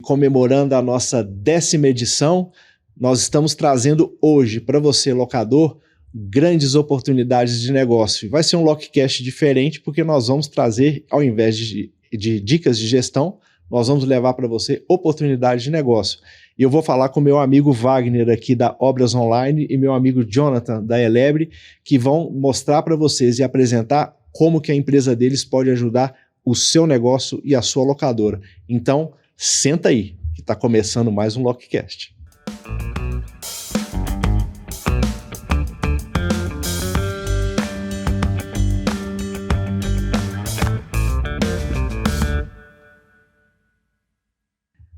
comemorando a nossa 10ª edição, nós estamos trazendo hoje para você, locador, grandes oportunidades de negócio. Vai ser um Lockcast diferente porque nós vamos trazer, ao invés de dicas de gestão, nós vamos levar para você oportunidades de negócio. E eu vou falar com meu amigo Wagner aqui da Obras Online e meu amigo Jonathan da Elebre, que vão mostrar para vocês e apresentar como que a empresa deles pode ajudar o seu negócio e a sua locadora. Então, senta aí, que está começando mais um Lockcast.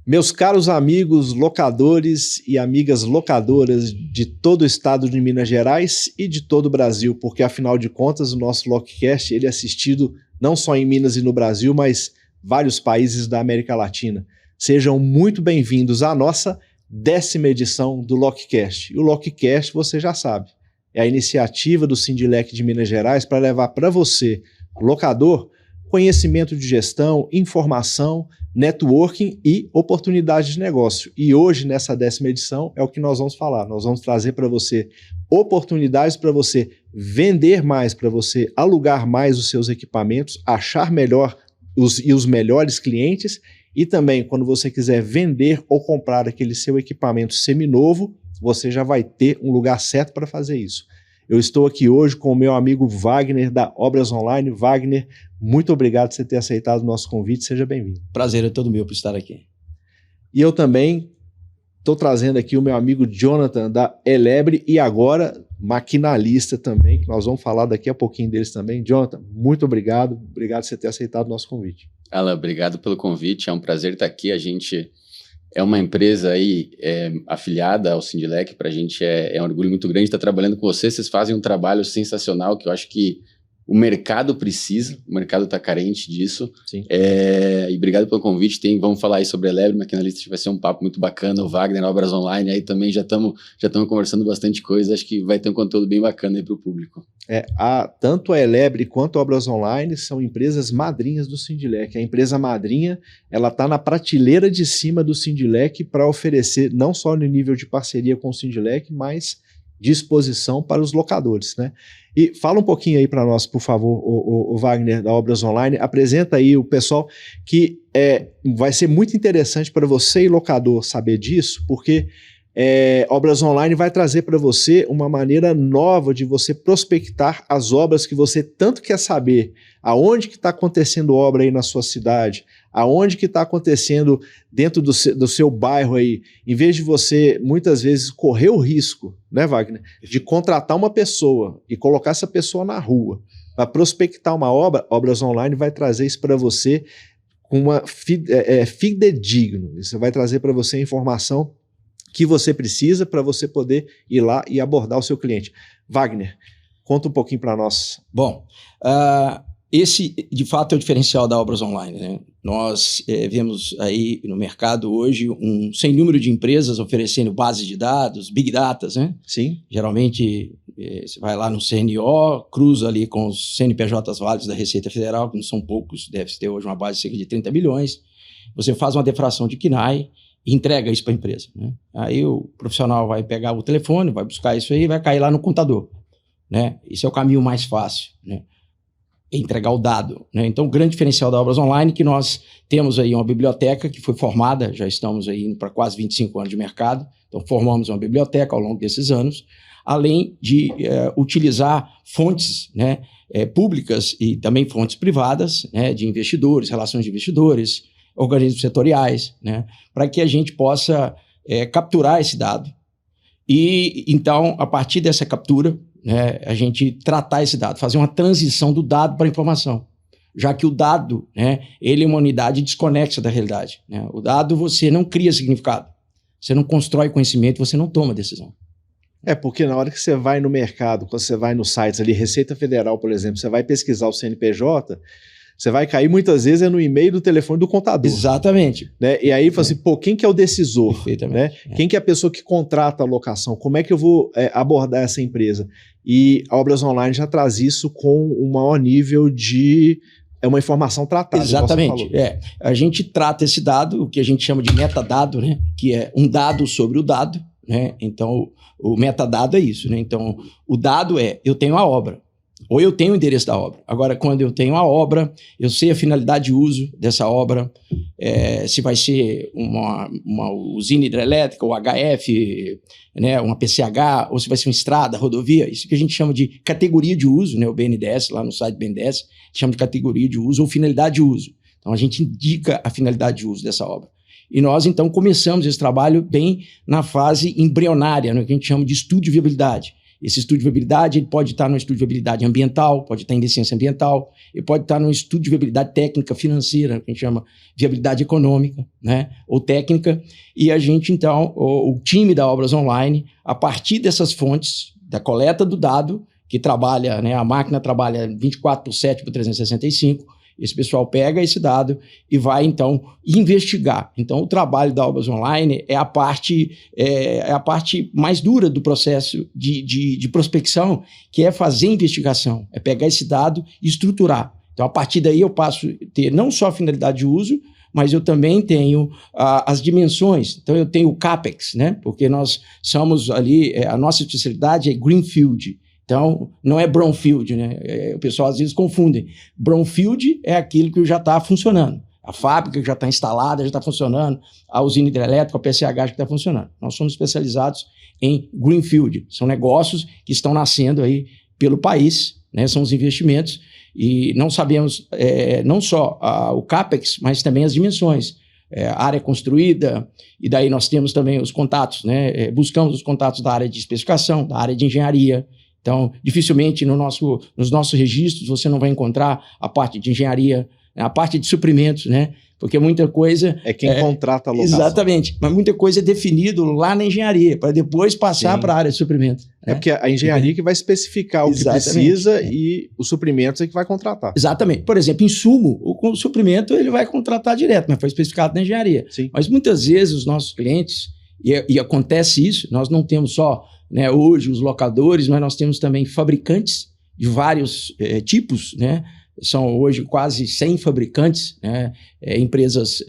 Meus caros amigos locadores e amigas locadoras de todo o estado de Minas Gerais e de todo o Brasil, porque afinal de contas o nosso Lockcast ele é assistido não só em Minas e no Brasil, mas vários países da América Latina. Sejam muito bem-vindos à nossa 10ª edição do Lockcast. E o Lockcast, você já sabe, é a iniciativa do Sindilec de Minas Gerais para levar para você, locador, conhecimento de gestão, informação, networking e oportunidades de negócio. E hoje, nessa 10ª edição, é o que nós vamos falar. Nós vamos trazer para você oportunidades para você vender mais, para você alugar mais os seus equipamentos, achar melhor os melhores clientes e também, quando você quiser vender ou comprar aquele seu equipamento seminovo, você já vai ter um lugar certo para fazer isso. Eu estou aqui hoje com o meu amigo Wagner da Obras Online. Wagner, muito obrigado por você ter aceitado o nosso convite, seja bem-vindo. Prazer é todo meu por estar aqui. E eu também estou trazendo aqui o meu amigo Jonathan da Elebre e agora maquinalista também, que nós vamos falar daqui a pouquinho deles também. Jonathan, muito obrigado por você ter aceitado o nosso convite. Alan, obrigado pelo convite, é um prazer estar aqui. A gente é uma empresa aí afiliada ao Sindilec, para a gente é um orgulho muito grande estar trabalhando com vocês. Vocês fazem um trabalho sensacional que eu acho que o mercado precisa, o mercado está carente disso. Sim. E obrigado pelo convite. Vamos falar aí sobre a Elebre, maquinalista, vai ser um papo muito bacana. O Wagner, Obras Online, aí também já estamos conversando bastante coisa. Acho que vai ter um conteúdo bem bacana aí para o público. Tanto a Elebre quanto a Obras Online são empresas madrinhas do Sindilec. A empresa madrinha, ela está na prateleira de cima do Sindilec para oferecer, não só no nível de parceria com o Sindilec, mas disposição para os locadores, né? E fala um pouquinho aí para nós, por favor, o Wagner da Obras Online, apresenta aí o pessoal que vai ser muito interessante para você e locador saber disso, porque Obras Online vai trazer para você uma maneira nova de você prospectar as obras que você tanto quer saber, aonde que está acontecendo obra aí na sua cidade, aonde que está acontecendo dentro do seu bairro aí, em vez de você muitas vezes correr o risco, né, Wagner, de contratar uma pessoa e colocar essa pessoa na rua para prospectar uma obra. Obras Online vai trazer isso para você com uma fidedigno. Isso vai trazer para você a informação que você precisa para você poder ir lá e abordar o seu cliente. Wagner, conta um pouquinho para nós. Bom, esse de fato é o diferencial da Obras Online, né? Nós vemos aí no mercado hoje um sem número de empresas oferecendo bases de dados, big data, né? Sim. Geralmente você vai lá no CNO, cruza ali com os CNPJs válidos da Receita Federal, que não são poucos, deve ter hoje uma base de cerca de 30 bilhões. Você faz uma defração de KNAI e entrega isso para a empresa, né? Aí o profissional vai pegar o telefone, vai buscar isso aí e vai cair lá no contador, né? Esse é o caminho mais fácil, né? Entregar o dado, né? Então, o grande diferencial da Obras Online é que nós temos aí uma biblioteca que foi formada, já estamos aí indo para quase 25 anos de mercado, então formamos uma biblioteca ao longo desses anos, além de utilizar fontes, né, públicas e também fontes privadas, né, de investidores, relações de investidores, organismos setoriais, né, para que a gente possa capturar esse dado e, então, a partir dessa captura, né, a gente tratar esse dado, fazer uma transição do dado para a informação, já que o dado, né, ele é uma unidade desconexa da realidade, né? O dado você não cria significado, você não constrói conhecimento, você não toma decisão. Porque na hora que você vai no mercado, quando você vai nos sites ali, Receita Federal, por exemplo, você vai pesquisar o CNPJ, você vai cair muitas vezes no e-mail do telefone do contador. Exatamente. Né? E aí fala assim, quem que é o decisor? Perfeitamente. Né? Quem que é a pessoa que contrata a locação? Como é que eu vou abordar essa empresa? E a Obras Online já traz isso com um maior nível de É uma informação tratada. Exatamente. A gente trata esse dado, o que a gente chama de metadado, né? Que é um dado sobre o dado, né? Então, o metadado é isso, né? Então, o dado eu tenho a obra, ou eu tenho o endereço da obra. Agora, quando eu tenho a obra, eu sei a finalidade de uso dessa obra, se vai ser uma usina hidrelétrica, ou HF, né, uma PCH, ou se vai ser uma estrada, rodovia, isso que a gente chama de categoria de uso, né, o BNDES, lá no site do BNDES, chama de categoria de uso ou finalidade de uso. Então, a gente indica a finalidade de uso dessa obra. E nós, então, começamos esse trabalho bem na fase embrionária, né, que a gente chama de estudo de viabilidade. Esse estudo de viabilidade ele pode estar no estudo de viabilidade ambiental, pode estar em licença ambiental, ele pode estar no estudo de viabilidade técnica financeira, que a gente chama viabilidade econômica, né, ou técnica. E a gente, então, o time da Obras Online, a partir dessas fontes, da coleta do dado, que trabalha, né, a máquina trabalha 24/7 por 365, esse pessoal pega esse dado e vai, então, investigar. Então, o trabalho da Obras Online é a parte mais dura do processo de prospecção, que é fazer investigação, é pegar esse dado e estruturar. Então, a partir daí, eu passo a ter não só a finalidade de uso, mas eu também tenho as dimensões. Então, eu tenho o CAPEX, né? Porque nós somos ali, a nossa especialidade é Greenfield. Então, não é brownfield, né? O pessoal às vezes confunde. Brownfield é aquilo que já está funcionando. A fábrica que já está instalada, já está funcionando. A usina hidrelétrica, a PCH já está funcionando. Nós somos especializados em greenfield. São negócios que estão nascendo aí pelo país, né? São os investimentos. E não sabemos não só o CAPEX, mas também as dimensões. Área construída, e daí nós temos também os contatos, né? Buscamos os contatos da área de especificação, da área de engenharia. Então, dificilmente nos nossos registros você não vai encontrar a parte de engenharia, a parte de suprimentos, né? Porque muita coisa... É quem contrata a locação. Exatamente. Mas muita coisa é definido lá na engenharia, para depois passar para a área de suprimentos. É porque a engenharia que vai especificar o que precisa e os suprimentos é que vai contratar. Exatamente. Por exemplo, insumo, o suprimento ele vai contratar direto, mas foi especificado na engenharia. Sim. Mas muitas vezes os nossos clientes, e acontece isso, nós não temos só... né, hoje os locadores, mas nós temos também fabricantes de vários tipos, né? São hoje quase 100 fabricantes, né? Empresas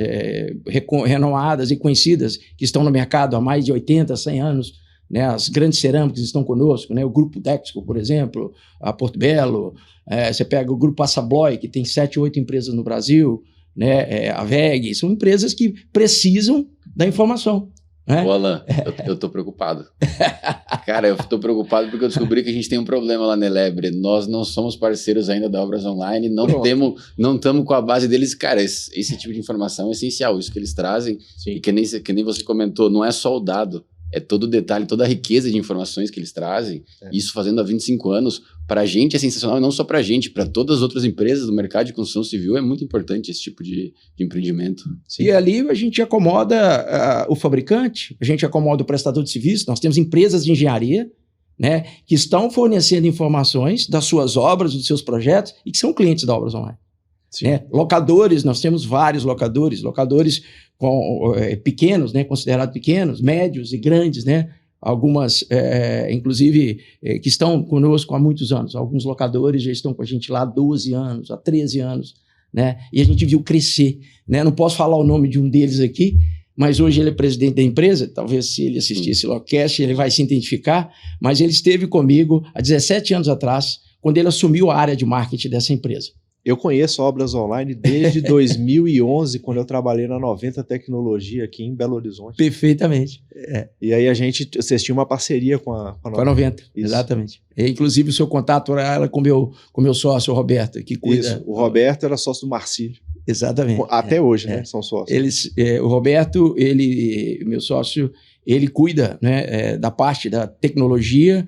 renomadas e conhecidas que estão no mercado há mais de 80, 100 anos, né? As grandes cerâmicas estão conosco, né? O Grupo Dexco, por exemplo, a Porto Belo, você pega o Grupo Assabloy, que tem 7, 8 empresas no Brasil, né? A VEG, são empresas que precisam da informação. Ô, Alan, eu tô preocupado. Cara, eu tô preocupado porque eu descobri que a gente tem um problema lá na Elebre. Nós não somos parceiros ainda da Obras Online, não estamos com a base deles. Cara, esse tipo de informação é essencial, isso que eles trazem. Sim. E que nem você comentou, não é só o dado, é todo o detalhe, toda a riqueza de informações que eles trazem. Isso fazendo há 25 anos, para a gente é sensacional, e não só para a gente, para todas as outras empresas do mercado de construção civil, é muito importante esse tipo de empreendimento. Sim. E ali a gente acomoda o fabricante, a gente acomoda o prestador de serviço, nós temos empresas de engenharia, né, que estão fornecendo informações das suas obras, dos seus projetos, e que são clientes da Obras Online. Né? Locadores, nós temos vários locadores pequenos, né, considerados pequenos, médios e grandes, né? Algumas, inclusive, que estão conosco há muitos anos. Alguns locadores já estão com a gente lá há 12 anos, há 13 anos, né? E a gente viu crescer, né? Não posso falar o nome de um deles aqui, mas hoje ele é presidente da empresa, talvez se ele assistir esse Locast, ele vai se identificar, mas ele esteve comigo há 17 anos atrás, quando ele assumiu a área de marketing dessa empresa. Eu conheço Obras Online desde 2011, quando eu trabalhei na 90 Tecnologia aqui em Belo Horizonte. Perfeitamente. E aí vocês tinham uma parceria com a 90. Com a 90, exatamente. E, inclusive o seu contato era com meu sócio, o Roberto, que cuida... Isso, o Roberto era sócio do Marcílio. Exatamente. Até hoje, né? São sócios. O Roberto, meu sócio, ele cuida, né, da parte da tecnologia,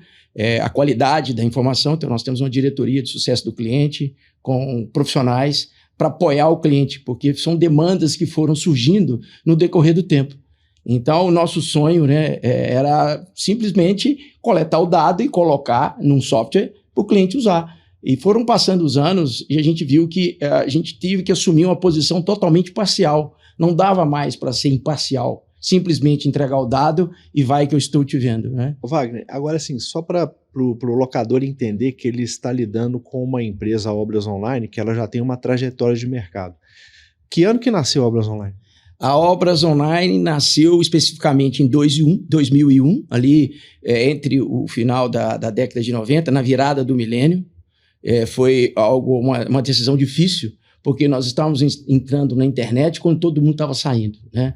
a qualidade da informação. Então nós temos uma diretoria de sucesso do cliente, com profissionais para apoiar o cliente, porque são demandas que foram surgindo no decorrer do tempo. Então, o nosso sonho, né, era simplesmente coletar o dado e colocar num software para o cliente usar. E foram passando os anos e a gente viu que a gente teve que assumir uma posição totalmente parcial. Não dava mais para ser imparcial. simplesmente entregar o dado e vai que eu estou te vendo, né? Ô Wagner, agora assim, só para o locador entender que ele está lidando com uma empresa Obras Online que ela já tem uma trajetória de mercado. Que ano que nasceu a Obras Online? A Obras Online nasceu especificamente em 2001, ali entre o final da década de 90, na virada do milênio. Foi uma decisão difícil, porque nós estávamos entrando na internet quando todo mundo estava saindo, né?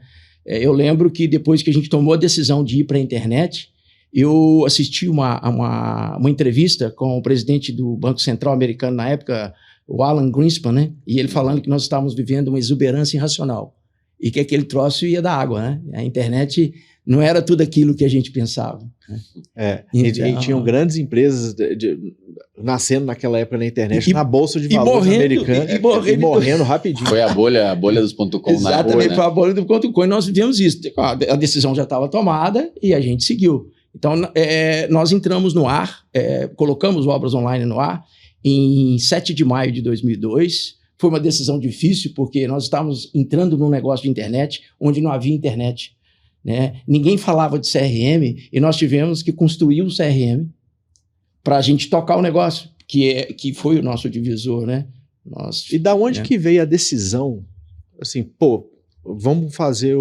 Eu lembro que depois que a gente tomou a decisão de ir para a internet, eu assisti uma entrevista com o presidente do Banco Central americano na época, o Alan Greenspan, né? E ele falando que nós estávamos vivendo uma exuberância irracional e que aquele troço ia dar água, né? A internet não era tudo aquilo que a gente pensava, né? Então, e tinham grandes empresas nascendo naquela época na internet, na Bolsa de Valores americana, e morrendo rapidinho. Foi a bolha dos .com. Exatamente, foi a bolha do .com, e nós vivemos isso. A decisão já estava tomada e a gente seguiu. Então, nós entramos no ar, colocamos o Obras Online no ar em 7 de maio de 2002. Foi uma decisão difícil, porque nós estávamos entrando num negócio de internet onde não havia internet, né? Ninguém falava de CRM e nós tivemos que construir um CRM para a gente tocar o negócio, que foi o nosso divisor, né? E da onde que veio a decisão, assim, vamos fazer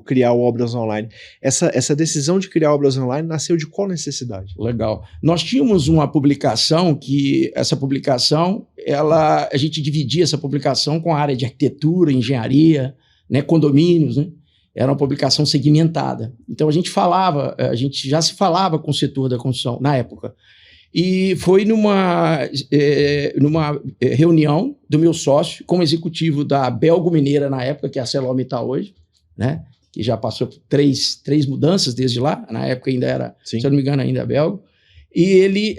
criar o Obras Online? Essa decisão de criar Obras Online nasceu de qual necessidade? Legal. Nós tínhamos uma publicação que, a gente dividia essa publicação com a área de arquitetura, engenharia, né, condomínios, né? Era uma publicação segmentada. Então a gente já se falava com o setor da construção na época. E foi numa reunião do meu sócio, como executivo da Belgo Mineira na época, que é a ArcelorMittal hoje, né? Que já passou por três mudanças desde lá. Na época ainda era, Sim. Se eu não me engano, ainda Belgo. E ele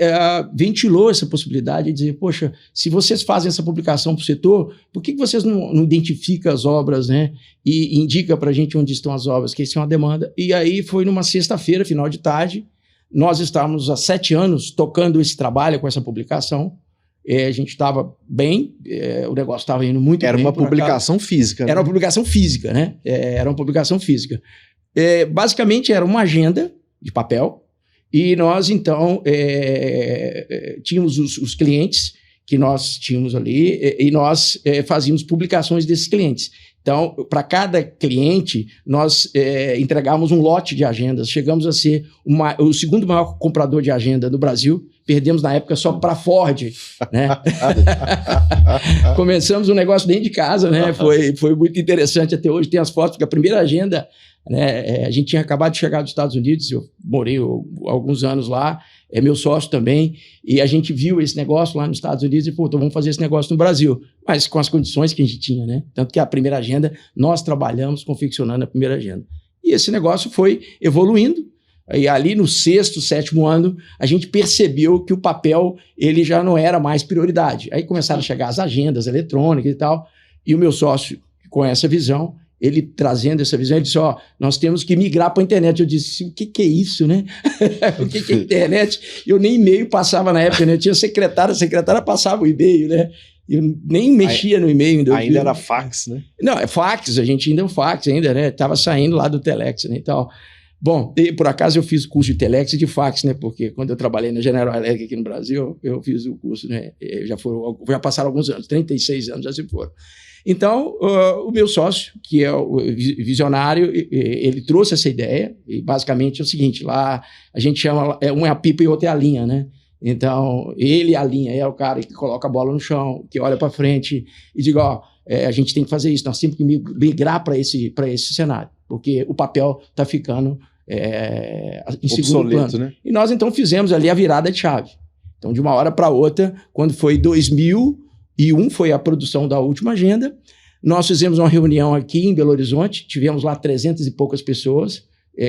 ventilou essa possibilidade de dizer, poxa, se vocês fazem essa publicação para o setor, por que vocês não identificam as obras, né? E indica para a gente onde estão as obras, que isso é uma demanda. E aí foi numa sexta-feira, final de tarde. Nós estávamos há 7 anos tocando esse trabalho com essa publicação. A gente estava bem, o negócio estava indo muito bem. Era uma publicação física. Né? Era uma publicação física, né? Era uma publicação física. Basicamente era uma agenda de papel e nós, então, tínhamos os clientes que nós tínhamos ali e nós fazíamos publicações desses clientes. Então, para cada cliente, nós entregávamos um lote de agendas. Chegamos a ser o segundo maior comprador de agenda do Brasil. Perdemos, na época, só para a Ford, né? Começamos um negócio dentro de casa, né? Foi muito interessante até hoje. Tem as fotos, porque a primeira agenda, né? A gente tinha acabado de chegar dos Estados Unidos, eu morei alguns anos lá, meu sócio também, e a gente viu esse negócio lá nos Estados Unidos e, então vamos fazer esse negócio no Brasil, mas com as condições que a gente tinha, né? Tanto que a primeira agenda, nós trabalhamos confeccionando a primeira agenda. E esse negócio foi evoluindo, e ali no 6º, 7º ano, a gente percebeu que o papel ele já não era mais prioridade. Aí começaram a chegar as agendas eletrônicas e tal, e o meu sócio, com essa visão, ele trazendo essa visão, ele disse, nós temos que migrar para a internet. Eu disse, o que é isso, né? O que é internet? Eu nem e-mail passava na época, né? Eu tinha secretária, a secretária passava o e-mail, né? Eu nem mexia no e-mail. Ainda era fax, né? Não, fax, a gente ainda é um fax ainda, né? Estava saindo lá do Telex, né, e tal. Bom, por acaso eu fiz o curso de Telex e de fax, né? Porque quando eu trabalhei na General Electric aqui no Brasil, eu fiz o curso, né? Já passaram alguns anos, 36 anos já se foram. Então, o meu sócio, que é o visionário, ele trouxe essa ideia, e basicamente é o seguinte, lá a gente chama, um é a pipa e outro é a linha, né? Então, ele a linha é o cara que coloca a bola no chão, que olha para frente e diz, a gente tem que fazer isso, nós temos que migrar para esse cenário, porque o papel está ficando em segundo plano. Né? E nós, então, fizemos ali a virada de chave. Então, de uma hora para outra, quando foi 2001, foi a produção da última agenda, nós fizemos uma reunião aqui em Belo Horizonte, tivemos lá 300 e poucas pessoas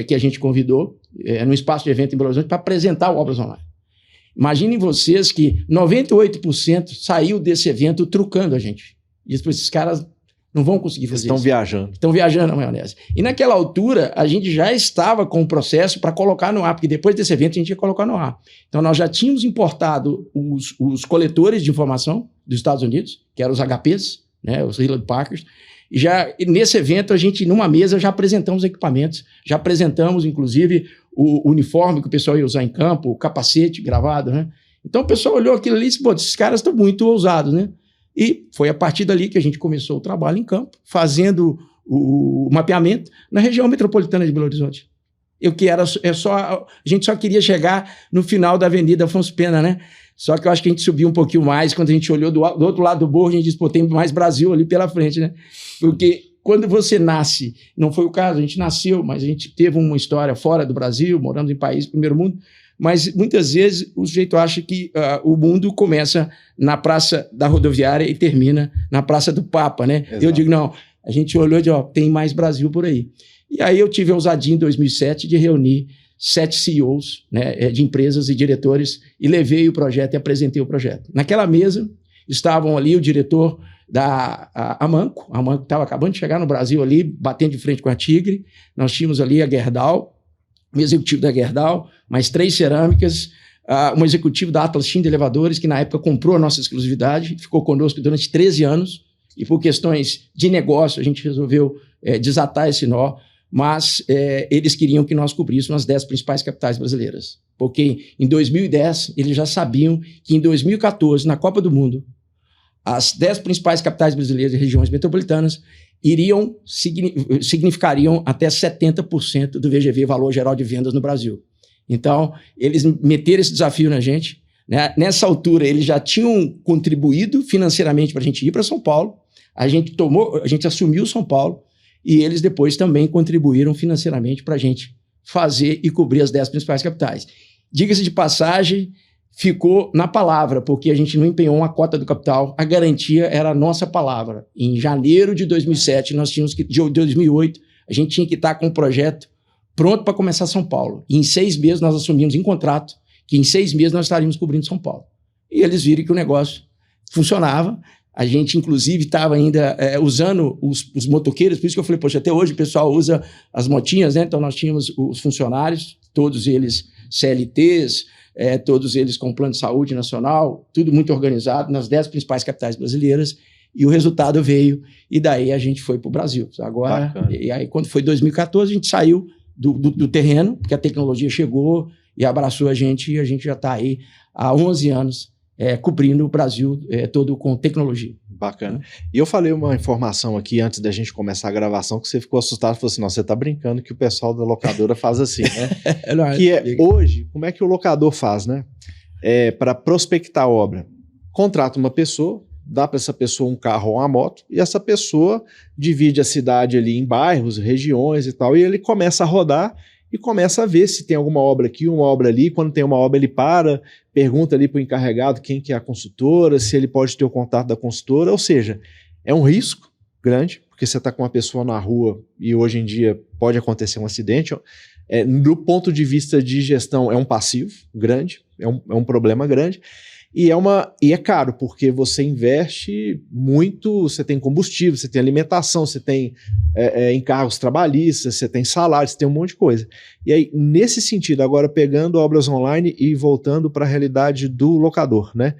que a gente convidou no espaço de evento em Belo Horizonte para apresentar o Obras Online. Imaginem vocês que 98% saiu desse evento trucando a gente. E depois esses caras não vão conseguir fazer isso. Estão viajando na maionese. E naquela altura, a gente já estava com o processo para colocar no ar, porque depois desse evento a gente ia colocar no ar. Então nós já tínhamos importado os coletores de informação dos Estados Unidos, que eram os HPs, né, os Hewlett Packard, E nesse evento, a gente, numa mesa, já apresentamos equipamentos, já apresentamos, inclusive, o uniforme que o pessoal ia usar em campo, o capacete gravado, né? Então o pessoal olhou aquilo ali e disse, pô, esses caras estão muito ousados, né? E foi a partir dali que a gente começou o trabalho em campo, fazendo o mapeamento na região metropolitana de Belo Horizonte. A gente só queria chegar no final da Avenida Afonso Pena, né? Só que eu acho que a gente subiu um pouquinho mais, quando a gente olhou do outro lado do morro, a gente disse, pô, tem mais Brasil ali pela frente, né? Porque quando você nasce, não foi o caso, a gente nasceu, mas a gente teve uma história fora do Brasil, moramos em países do primeiro mundo, mas muitas vezes o sujeito acha que o mundo começa na Praça da Rodoviária e termina na Praça do Papa, né? Exato. Eu digo, não, a gente olhou e disse, tem mais Brasil por aí. E aí eu tive a ousadia em 2007 de reunir 7 CEOs, né, de empresas e diretores e levei o projeto e apresentei o projeto. Naquela mesa estavam ali o diretor da Amanco. A Amanco estava acabando de chegar no Brasil ali, batendo de frente com a Tigre. Nós tínhamos ali a Gerdau, o executivo da Gerdau, mais 3 cerâmicas, um executivo da Atlas Chin de Elevadores, que na época comprou a nossa exclusividade, ficou conosco durante 13 anos, e por questões de negócio a gente resolveu desatar esse nó, mas eles queriam que nós cobríssemos as 10 principais capitais brasileiras. Porque em 2010 eles já sabiam que em 2014, na Copa do Mundo, as 10 principais capitais brasileiras e regiões metropolitanas significariam até 70% do VGV, Valor Geral de Vendas, no Brasil. Então, eles meteram esse desafio na gente, né? Nessa altura, eles já tinham contribuído financeiramente para a gente ir para São Paulo, a gente assumiu São Paulo, e eles depois também contribuíram financeiramente para a gente fazer e cobrir as 10 principais capitais. Diga-se de passagem, ficou na palavra, porque a gente não empenhou uma cota do capital, a garantia era a nossa palavra. Em janeiro de 2007, de 2008, a gente tinha que estar com o projeto pronto para começar São Paulo. E em 6 meses nós assumimos em contrato que em 6 meses nós estaríamos cobrindo São Paulo. E eles viram que o negócio funcionava. A gente, inclusive, estava ainda usando os motoqueiros, por isso que eu falei, poxa, até hoje o pessoal usa as motinhas, né? Então nós tínhamos os funcionários, todos eles CLTs, todos eles com plano de saúde nacional, tudo muito organizado nas 10 principais capitais brasileiras, e o resultado veio, e daí a gente foi para o Brasil. Agora, e aí quando foi 2014, a gente saiu do terreno, porque a tecnologia chegou e abraçou a gente, e a gente já está aí há 11 anos cobrindo o Brasil todo com tecnologia. Bacana. E eu falei uma informação aqui antes da gente começar a gravação que você ficou assustado e falou assim, não, você tá brincando que o pessoal da locadora faz assim, né? Hoje, como é que o locador faz, né? Para prospectar a obra. Contrata uma pessoa, dá para essa pessoa um carro ou uma moto, e essa pessoa divide a cidade ali em bairros, regiões e tal, e ele começa a rodar e começa a ver se tem alguma obra aqui, uma obra ali. Quando tem uma obra, ele pergunta ali para o encarregado quem que é a consultora, se ele pode ter o contato da consultora. Ou seja, é um risco grande, porque você está com uma pessoa na rua e hoje em dia pode acontecer um acidente. Do ponto de vista de gestão, é um passivo grande, é um problema grande. E é caro, porque você investe muito, você tem combustível, você tem alimentação, você tem encargos trabalhistas, você tem salários, você tem um monte de coisa. E aí, nesse sentido, agora pegando obras online e voltando para a realidade do locador, né?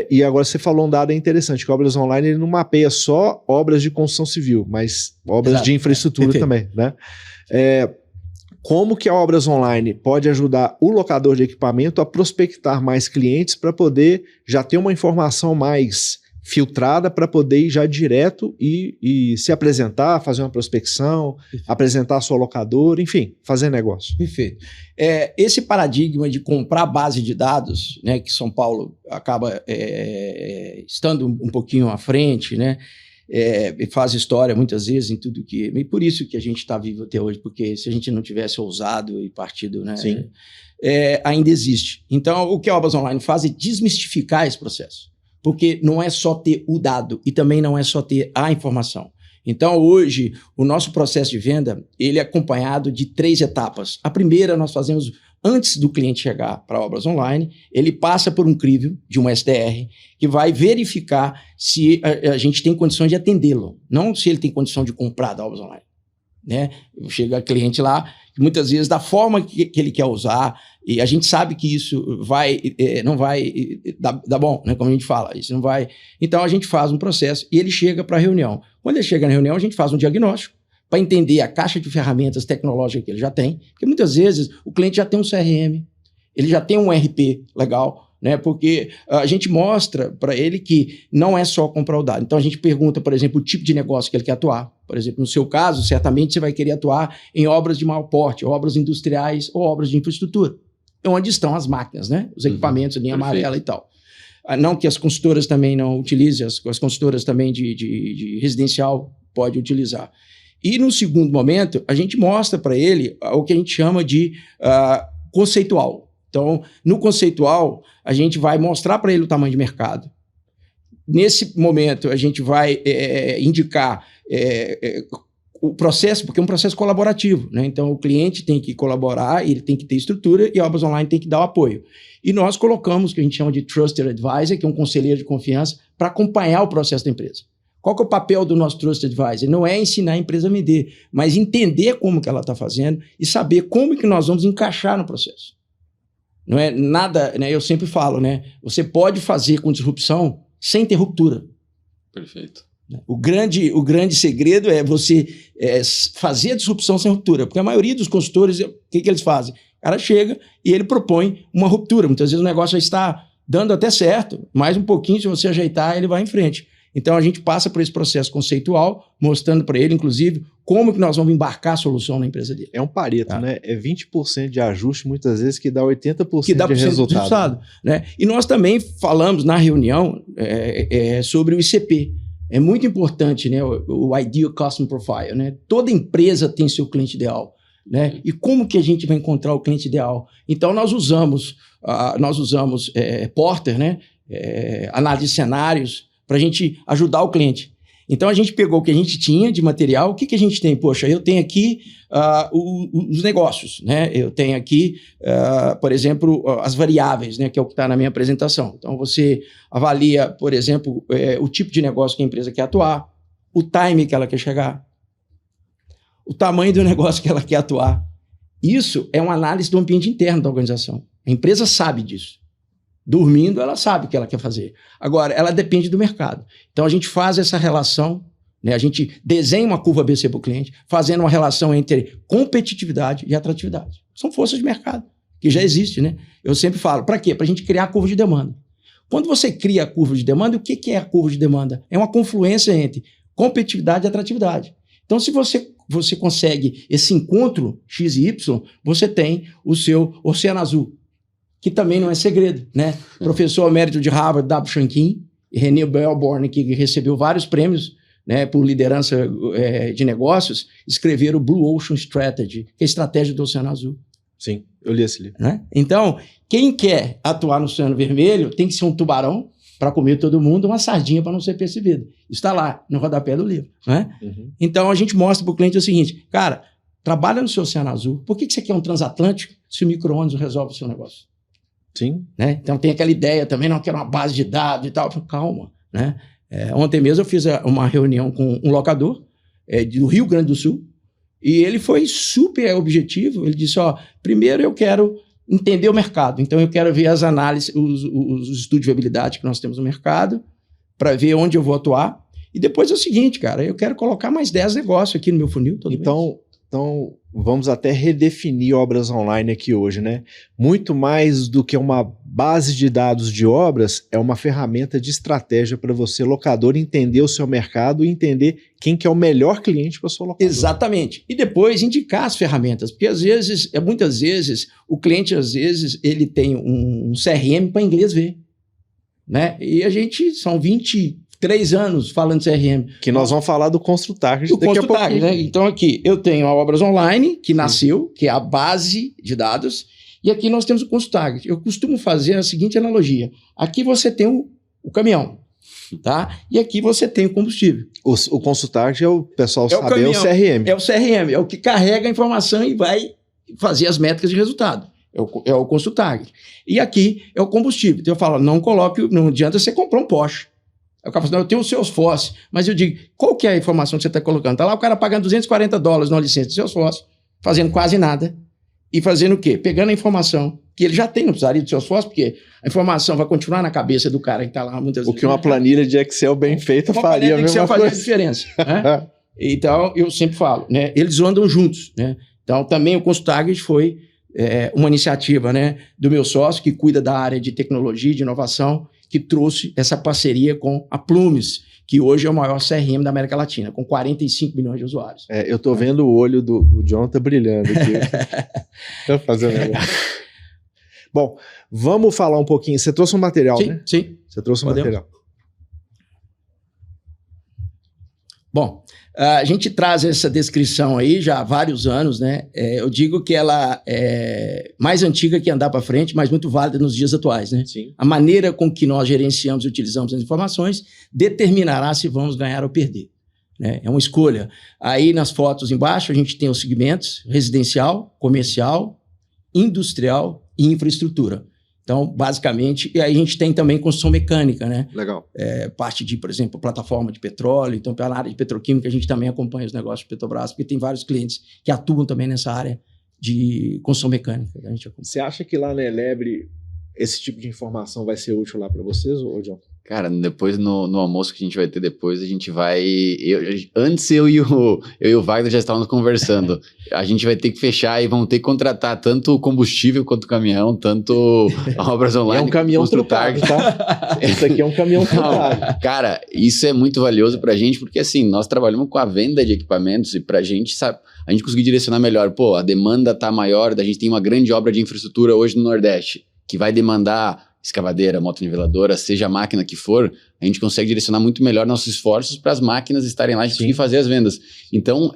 E agora você falou um dado interessante, que obras online ele não mapeia só obras de construção civil, mas obras de infraestrutura também, né? Como que a Obras Online pode ajudar o locador de equipamento a prospectar mais clientes para poder já ter uma informação mais filtrada para poder ir já direto e se apresentar, fazer uma prospecção, apresentar a sua locadora, enfim, fazer negócio. Perfeito. Esse paradigma de comprar base de dados, né, que São Paulo acaba estando um pouquinho à frente, né, faz história muitas vezes em tudo que... E por isso que a gente está vivo até hoje, porque se a gente não tivesse ousado e partido, né, ainda existe. Então, o que a Obras Online faz é desmistificar esse processo, porque não é só ter o dado e também não é só ter a informação. Então, hoje, o nosso processo de venda ele é acompanhado de 3 etapas. A primeira, nós fazemos... Antes do cliente chegar para Obras Online, ele passa por um crivo de uma SDR que vai verificar se a gente tem condições de atendê-lo, não se ele tem condição de comprar da Obras Online. né? Chega cliente lá, muitas vezes da forma que ele quer usar, e a gente sabe que isso não vai dar bom, né? Como a gente fala, isso não vai. Então a gente faz um processo e ele chega para a reunião. Quando ele chega na reunião, a gente faz um diagnóstico para entender a caixa de ferramentas tecnológicas que ele já tem, porque muitas vezes o cliente já tem um CRM, ele já tem um RP legal, né? Porque a gente mostra para ele que não é só comprar o dado. Então a gente pergunta, por exemplo, o tipo de negócio que ele quer atuar. Por exemplo, no seu caso, certamente você vai querer atuar em obras de maior porte, obras industriais ou obras de infraestrutura. É onde estão as máquinas, né? Os equipamentos, linha amarela e tal. Não que as consultoras também não utilizem, as consultoras também de residencial podem utilizar. E no segundo momento, a gente mostra para ele o que a gente chama de conceitual. Então, no conceitual, a gente vai mostrar para ele o tamanho de mercado. Nesse momento, a gente vai indicar o processo, porque é um processo colaborativo, né? Então, o cliente tem que colaborar, ele tem que ter estrutura e a Obras Online tem que dar o apoio. E nós colocamos o que a gente chama de Trusted Advisor, que é um conselheiro de confiança, para acompanhar o processo da empresa. Qual que é o papel do nosso Trusted Advisor? Não é ensinar a empresa a vender, mas entender como que ela está fazendo e saber como que nós vamos encaixar no processo. Não é nada, né? Eu sempre falo, né? Você pode fazer com disrupção sem ter ruptura. Perfeito. O grande segredo é você fazer a disrupção sem ruptura, porque a maioria dos consultores, o que eles fazem? O cara chega e ele propõe uma ruptura. Muitas vezes o negócio já está dando até certo, mais um pouquinho, se você ajeitar, ele vai em frente. Então a gente passa por esse processo conceitual, mostrando para ele, inclusive, como que nós vamos embarcar a solução na empresa dele. É um Pareto, né? É 20% de ajuste, muitas vezes, que dá 80% de resultado. Né? E nós também falamos na reunião sobre o ICP. É muito importante, né? O Ideal Customer Profile, né? Toda empresa tem seu cliente ideal, né? E como que a gente vai encontrar o cliente ideal? Então nós usamos Porter, né? Análise de cenários, para a gente ajudar o cliente. Então a gente pegou o que a gente tinha de material. O que a gente tem? Poxa, eu tenho aqui os negócios, né? Eu tenho aqui, por exemplo, as variáveis, né? Que é o que está na minha apresentação. Então você avalia, por exemplo, o tipo de negócio que a empresa quer atuar, o time que ela quer chegar, o tamanho do negócio que ela quer atuar. Isso é uma análise do ambiente interno da organização. A empresa sabe disso. Dormindo, ela sabe o que ela quer fazer. Agora, ela depende do mercado. Então, a gente faz essa relação, né? A gente desenha uma curva ABC para o cliente, fazendo uma relação entre competitividade e atratividade. São forças de mercado, que já existe, né? Eu sempre falo, para quê? Para a gente criar a curva de demanda. Quando você cria a curva de demanda, o que é a curva de demanda? É uma confluência entre competitividade e atratividade. Então, se você consegue esse encontro X e Y, você tem o seu oceano azul, que também não é segredo, né? Professor emérito de Harvard, W. Shankin, e René Bellborn, que recebeu vários prêmios, né, por liderança de negócios, escreveram o Blue Ocean Strategy, que é a estratégia do Oceano Azul. Sim, eu li esse livro. Né? Então, quem quer atuar no Oceano Vermelho tem que ser um tubarão para comer todo mundo, uma sardinha para não ser percebido. Isso está lá, no rodapé do livro. Né? Uhum. Então, a gente mostra para o cliente o seguinte, cara, trabalha no seu Oceano Azul, por que você quer um transatlântico se o micro-ônibus resolve o seu negócio? Sim. Né? Então tem aquela ideia também, não quero uma base de dados e tal. Calma. Né? Ontem mesmo eu fiz uma reunião com um locador do Rio Grande do Sul e ele foi super objetivo. Ele disse, primeiro eu quero entender o mercado. Então eu quero ver as análises, os estudos de viabilidade que nós temos no mercado para ver onde eu vou atuar. E depois é o seguinte, cara, eu quero colocar mais 10 negócios aqui no meu funil todo mês. Então, vamos até redefinir obras online aqui hoje, né? Muito mais do que uma base de dados de obras, é uma ferramenta de estratégia para você, locador, entender o seu mercado e entender quem que é o melhor cliente para o seu locador. Exatamente. E depois indicar as ferramentas, porque muitas vezes, o cliente, ele tem um CRM para inglês ver, né? E a gente, são 23 anos falando de CRM. Que nós vamos falar do Construtarget daqui a pouco. Né? Então aqui eu tenho a Obras Online, que nasceu, que é a base de dados, e aqui nós temos o Construtarget. Eu costumo fazer a seguinte analogia. Aqui você tem o caminhão, tá? E aqui você tem o combustível. O Construtarget é o pessoal sabe, é o CRM. É o CRM, é o que carrega a informação e vai fazer as métricas de resultado. É o Construtarget. E aqui é o combustível. Então eu falo, não adianta você comprar um Porsche. Aí o cara fala assim, não, eu tenho o Salesforce, mas eu digo, qual que é a informação que você está colocando? Tá lá o cara pagando $240 numa licença de Salesforce, fazendo quase nada, e fazendo o quê? Pegando a informação que ele já tem, não precisaria do Salesforce, porque a informação vai continuar na cabeça do cara que está lá muitas vezes. O que uma planilha de Excel bem feita faria a mesma coisa. Faria a diferença, né? Então, eu sempre falo, né? Eles andam juntos, né? Então, também o ConsulTarget foi uma iniciativa, né, do meu sócio, que cuida da área de tecnologia e de inovação, que trouxe essa parceria com a Plumes, que hoje é o maior CRM da América Latina, com 45 milhões de usuários. Eu tô vendo o olho do Jonathan brilhando aqui. Tô fazendo. Bom, vamos falar um pouquinho. Você trouxe um material, sim, né? Sim. Você trouxe um material. Bom, a gente traz essa descrição aí já há vários anos, né? Eu digo que ela é mais antiga que andar para frente, mas muito válida nos dias atuais, né? Sim. A maneira com que nós gerenciamos e utilizamos as informações determinará se vamos ganhar ou perder, né? É uma escolha. Aí nas fotos embaixo a gente tem os segmentos: residencial, comercial, industrial e infraestrutura. Então, basicamente, e aí a gente tem também construção mecânica, né? Legal. Parte de, por exemplo, plataforma de petróleo. Então, pela área de petroquímica, a gente também acompanha os negócios de Petrobras, porque tem vários clientes que atuam também nessa área de construção mecânica. Que a gente acompanha. Você acha que lá na Elebre esse tipo de informação vai ser útil lá para vocês, ou John? Cara, depois no almoço que a gente vai ter depois, a gente vai... Antes eu e o Wagner já estávamos conversando. A gente vai ter que fechar e vamos ter que contratar tanto o combustível quanto o caminhão, tanto a Obras Online. É um caminhão trocado, tá? Isso aqui é um caminhão trocado. Cara, isso é muito valioso pra gente, porque assim, nós trabalhamos com a venda de equipamentos e pra gente, sabe, a gente conseguir direcionar melhor. Pô, a demanda tá maior, a gente tem uma grande obra de infraestrutura hoje no Nordeste, que vai demandar escavadeira, motoniveladora, seja a máquina que for, a gente consegue direcionar muito melhor nossos esforços para as máquinas estarem lá e conseguir fazer as vendas. Então,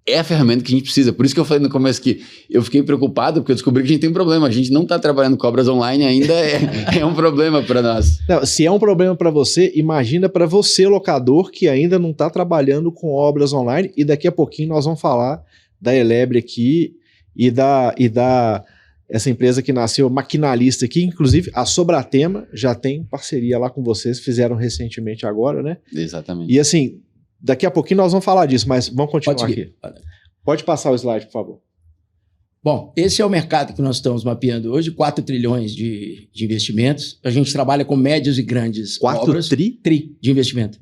é a ferramenta que a gente precisa. Por isso que eu falei no começo que eu fiquei preocupado, porque eu descobri que a gente tem um problema. A gente não está trabalhando com obras online ainda, é um problema para nós. Não, se é um problema para você, imagina para você, locador, que ainda não está trabalhando com obras online, e daqui a pouquinho nós vamos falar da Elebre aqui e da essa empresa que nasceu maquinalista aqui, inclusive a Sobratema já tem parceria lá com vocês, fizeram recentemente agora, né? Exatamente. E assim, daqui a pouquinho nós vamos falar disso, mas vamos continuar aqui. Pode passar o slide, por favor. Bom, esse é o mercado que nós estamos mapeando hoje, 4 trilhões de investimentos. A gente trabalha com médios e grandes 4 obras. Tri de investimento.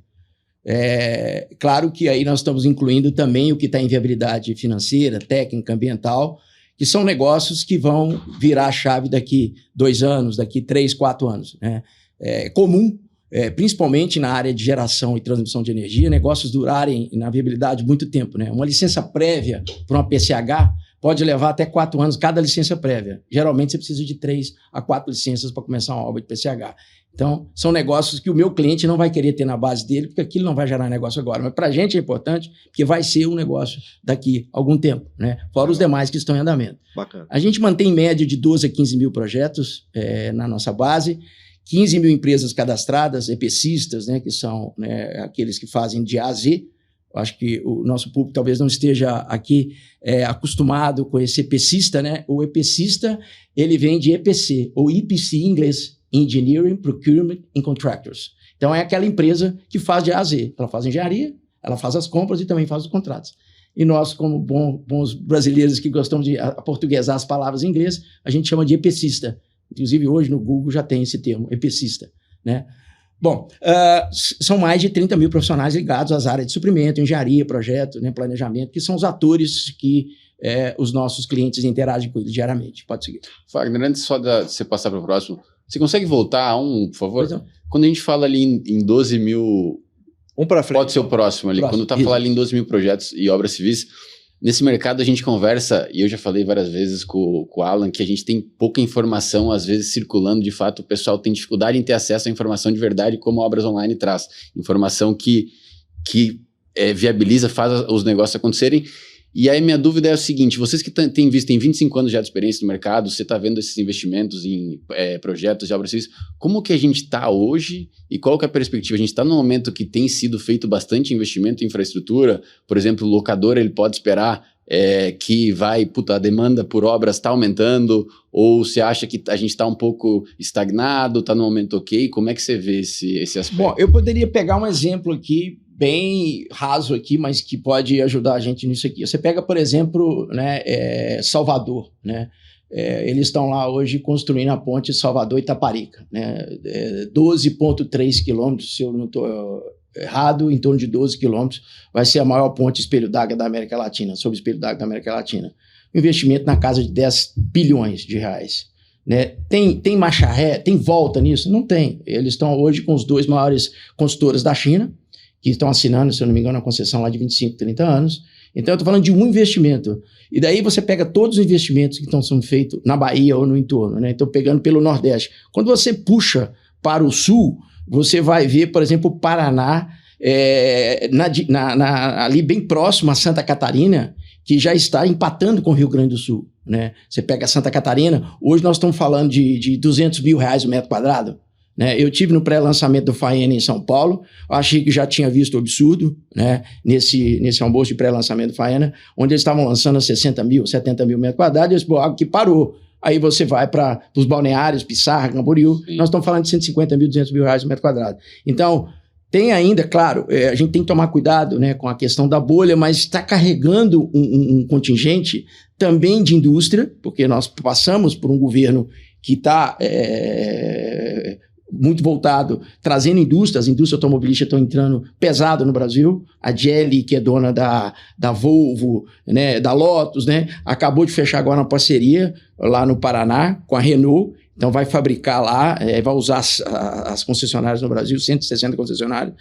Claro que aí nós estamos incluindo também o que está em viabilidade financeira, técnica, ambiental, que são negócios que vão virar a chave daqui 2 anos, daqui 3, 4 anos. Né? É comum, principalmente na área de geração e transmissão de energia, negócios durarem na viabilidade muito tempo. Né? Uma licença prévia para uma PCH pode levar até 4 anos cada licença prévia. Geralmente você precisa de 3 a 4 licenças para começar uma obra de PCH. Então, são negócios que o meu cliente não vai querer ter na base dele, porque aquilo não vai gerar negócio agora. Mas para a gente é importante, porque vai ser um negócio daqui a algum tempo, né? Fora os demais que estão em andamento. Bacana. A gente mantém em média de 12 a 15 mil projetos na nossa base, 15 mil empresas cadastradas, EPCistas, né, que são aqueles que fazem de A a Z. Eu acho que o nosso público talvez não esteja aqui acostumado com esse EPCista, né? O EPCista, ele vem de EPC, ou EPC em inglês, Engineering, Procurement and Contractors. Então, é aquela empresa que faz de A a Z. Ela faz engenharia, ela faz as compras e também faz os contratos. E nós, como bons brasileiros que gostamos de aportuguesar as palavras em inglês, a gente chama de EPCista. Inclusive, hoje no Google já tem esse termo, EPCista, né? Bom, são mais de 30 mil profissionais ligados às áreas de suprimento, engenharia, projeto, né, planejamento, que são os atores que os nossos clientes interagem com eles diariamente. Pode seguir. Wagner, antes só de você passar para o próximo, você consegue voltar a por favor? Pois não. Quando a gente fala ali em 12 mil... para frente. Pode ser o próximo ali. Quando está falando ali em 12 mil projetos e obras civis, nesse mercado a gente conversa, e eu já falei várias vezes com o Alan, que a gente tem pouca informação, às vezes circulando, de fato o pessoal tem dificuldade em ter acesso à informação de verdade, como a Obras Online traz. Informação que viabiliza, faz os negócios acontecerem. E aí minha dúvida é o seguinte, vocês que têm visto, tem 25 anos já de experiência no mercado, você está vendo esses investimentos em projetos de obras civis, como que a gente está hoje e qual que é a perspectiva? A gente está num momento que tem sido feito bastante investimento em infraestrutura, por exemplo, o locador ele pode esperar que a demanda por obras está aumentando, ou você acha que a gente está um pouco estagnado, está no momento ok? Como é que você vê esse aspecto? Bom, eu poderia pegar um exemplo aqui, bem raso aqui, mas que pode ajudar a gente nisso aqui. Você pega, por exemplo, né, Salvador, né? Eles estão lá hoje construindo a ponte Salvador-Itaparica, né? 12,3 quilômetros, se eu não estou errado, em torno de 12 quilômetros, vai ser a maior ponte espelho d'água da América Latina, sob espelho d'água da América Latina. Um investimento na casa de 10 bilhões de reais. Né? Tem marcha ré, tem volta nisso? Não tem. Eles estão hoje com os 2 maiores construtoras da China, que estão assinando, se eu não me engano, a concessão lá de 25, 30 anos. Então, eu estou falando de um investimento. E daí você pega todos os investimentos que estão sendo feitos na Bahia ou no entorno, né? Então, pegando pelo Nordeste. Quando você puxa para o Sul, você vai ver, por exemplo, o Paraná, ali bem próximo a Santa Catarina, que já está empatando com o Rio Grande do Sul. Né? Você pega Santa Catarina, hoje nós estamos falando de 200 mil reais o metro quadrado. Né? Eu tive no pré-lançamento do Faena em São Paulo, achei que já tinha visto o absurdo, né? nesse almoço de pré-lançamento do Faena, onde eles estavam lançando a 60 mil, 70 mil metros quadrados, e eles falaram, algo que parou. Aí você vai para os balneários, Pissarra, Camboriú, nós estamos falando de 150 mil, 200 mil reais o metro quadrado. Então, tem ainda, claro, a gente tem que tomar cuidado, né, com a questão da bolha, mas está carregando um contingente também de indústria, porque nós passamos por um governo que está muito voltado, trazendo indústrias, as indústrias automobilísticas estão entrando pesado no Brasil, a Geely, que é dona da Volvo, né, da Lotus, né, acabou de fechar agora uma parceria lá no Paraná com a Renault, então vai fabricar lá, vai usar as concessionárias no Brasil, 160 concessionárias,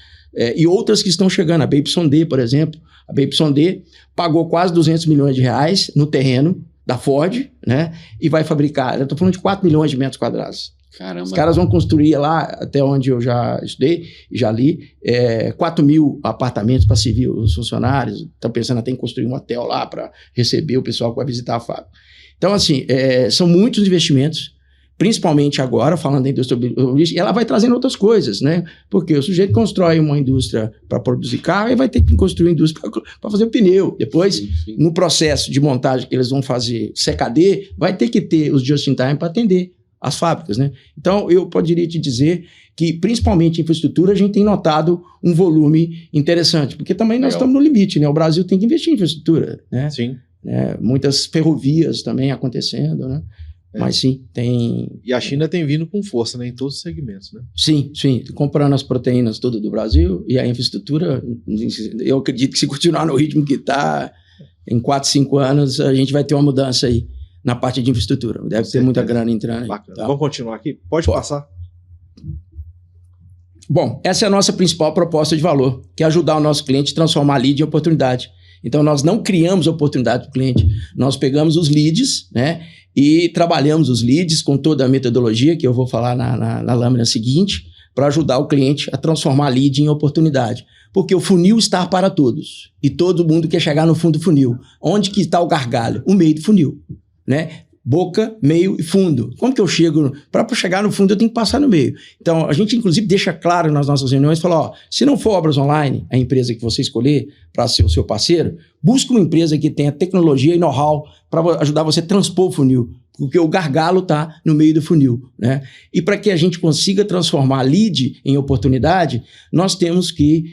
e outras que estão chegando, a BYD, por exemplo, a BYD pagou quase 200 milhões de reais no terreno da Ford, né, e vai fabricar, eu estou falando de 4 milhões de metros quadrados. Caramba. Os caras vão construir lá, até onde eu já estudei e já li, 4 mil apartamentos para servir os funcionários. Estão pensando até em construir um hotel lá para receber o pessoal que vai visitar a fábrica. Então, assim, são muitos investimentos, principalmente agora, falando da indústria automobilística, e ela vai trazendo outras coisas, né? Porque o sujeito constrói uma indústria para produzir carro e vai ter que construir indústria para fazer o pneu. Depois, sim. No processo de montagem que eles vão fazer CKD, vai ter que ter os just-in-time para atender as fábricas, né? Então, eu poderia te dizer que, principalmente em infraestrutura, a gente tem notado um volume interessante, porque também nós estamos no limite, né? O Brasil tem que investir em infraestrutura, né? Sim. Muitas ferrovias também acontecendo, né? Mas sim, tem... E a China tem vindo com força, né? Em todos os segmentos, né? Sim, comprando as proteínas todas do Brasil e a infraestrutura, eu acredito que se continuar no ritmo que está, em 4, 5 anos, a gente vai ter uma mudança aí na parte de infraestrutura. Deve ter muita grana entrando. Bacana. Tá? Vamos continuar aqui? Pode passar. Bom, essa é a nossa principal proposta de valor, que é ajudar o nosso cliente a transformar lead em oportunidade. Então, nós não criamos oportunidade para o cliente. Nós pegamos os leads, né, e trabalhamos os leads com toda a metodologia, que eu vou falar na lâmina seguinte, para ajudar o cliente a transformar lead em oportunidade. Porque o funil está para todos. E todo mundo quer chegar no fundo do funil. Onde que está o gargalho? O meio do funil. Né? Boca, meio e fundo. Como que eu chego? Para chegar no fundo, eu tenho que passar no meio. Então, a gente, inclusive, deixa claro nas nossas reuniões, fala, ó, se não for Obras Online, a empresa que você escolher para ser o seu parceiro, busque uma empresa que tenha tecnologia e know-how para ajudar você a transpor o funil, porque o gargalo está no meio do funil. Né? E para que a gente consiga transformar lead em oportunidade, nós temos que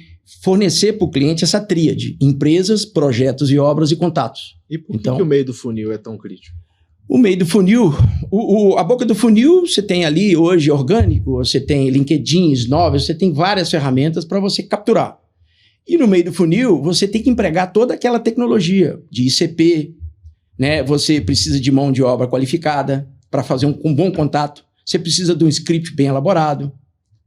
fornecer para o cliente essa tríade: empresas, projetos e obras e contatos. E por que o meio do funil é tão crítico? O meio do funil, a boca do funil, você tem ali hoje orgânico, você tem LinkedIn, novos, você tem várias ferramentas para você capturar. E no meio do funil, você tem que empregar toda aquela tecnologia de ICP, né? Você precisa de mão de obra qualificada para fazer um bom contato, você precisa de um script bem elaborado.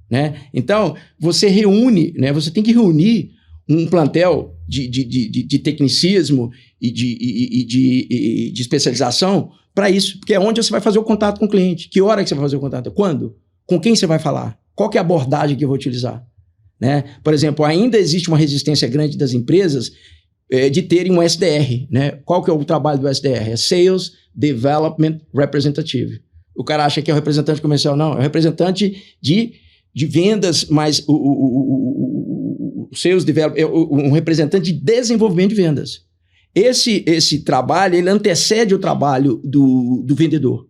Né? Então, você reúne, né? Você tem que reunir um plantel de tecnicismo e de especialização para isso, porque é onde você vai fazer o contato com o cliente. Que hora que você vai fazer o contato? Quando? Com quem você vai falar? Qual que é a abordagem que eu vou utilizar? Né? Por exemplo, ainda existe uma resistência grande das empresas de terem um SDR. Né? Qual que é o trabalho do SDR? É Sales Development Representative. O cara acha que é o representante comercial. Não, é o representante de vendas, mas o Sales Development é um representante de desenvolvimento de vendas. Esse trabalho, ele antecede o trabalho do vendedor.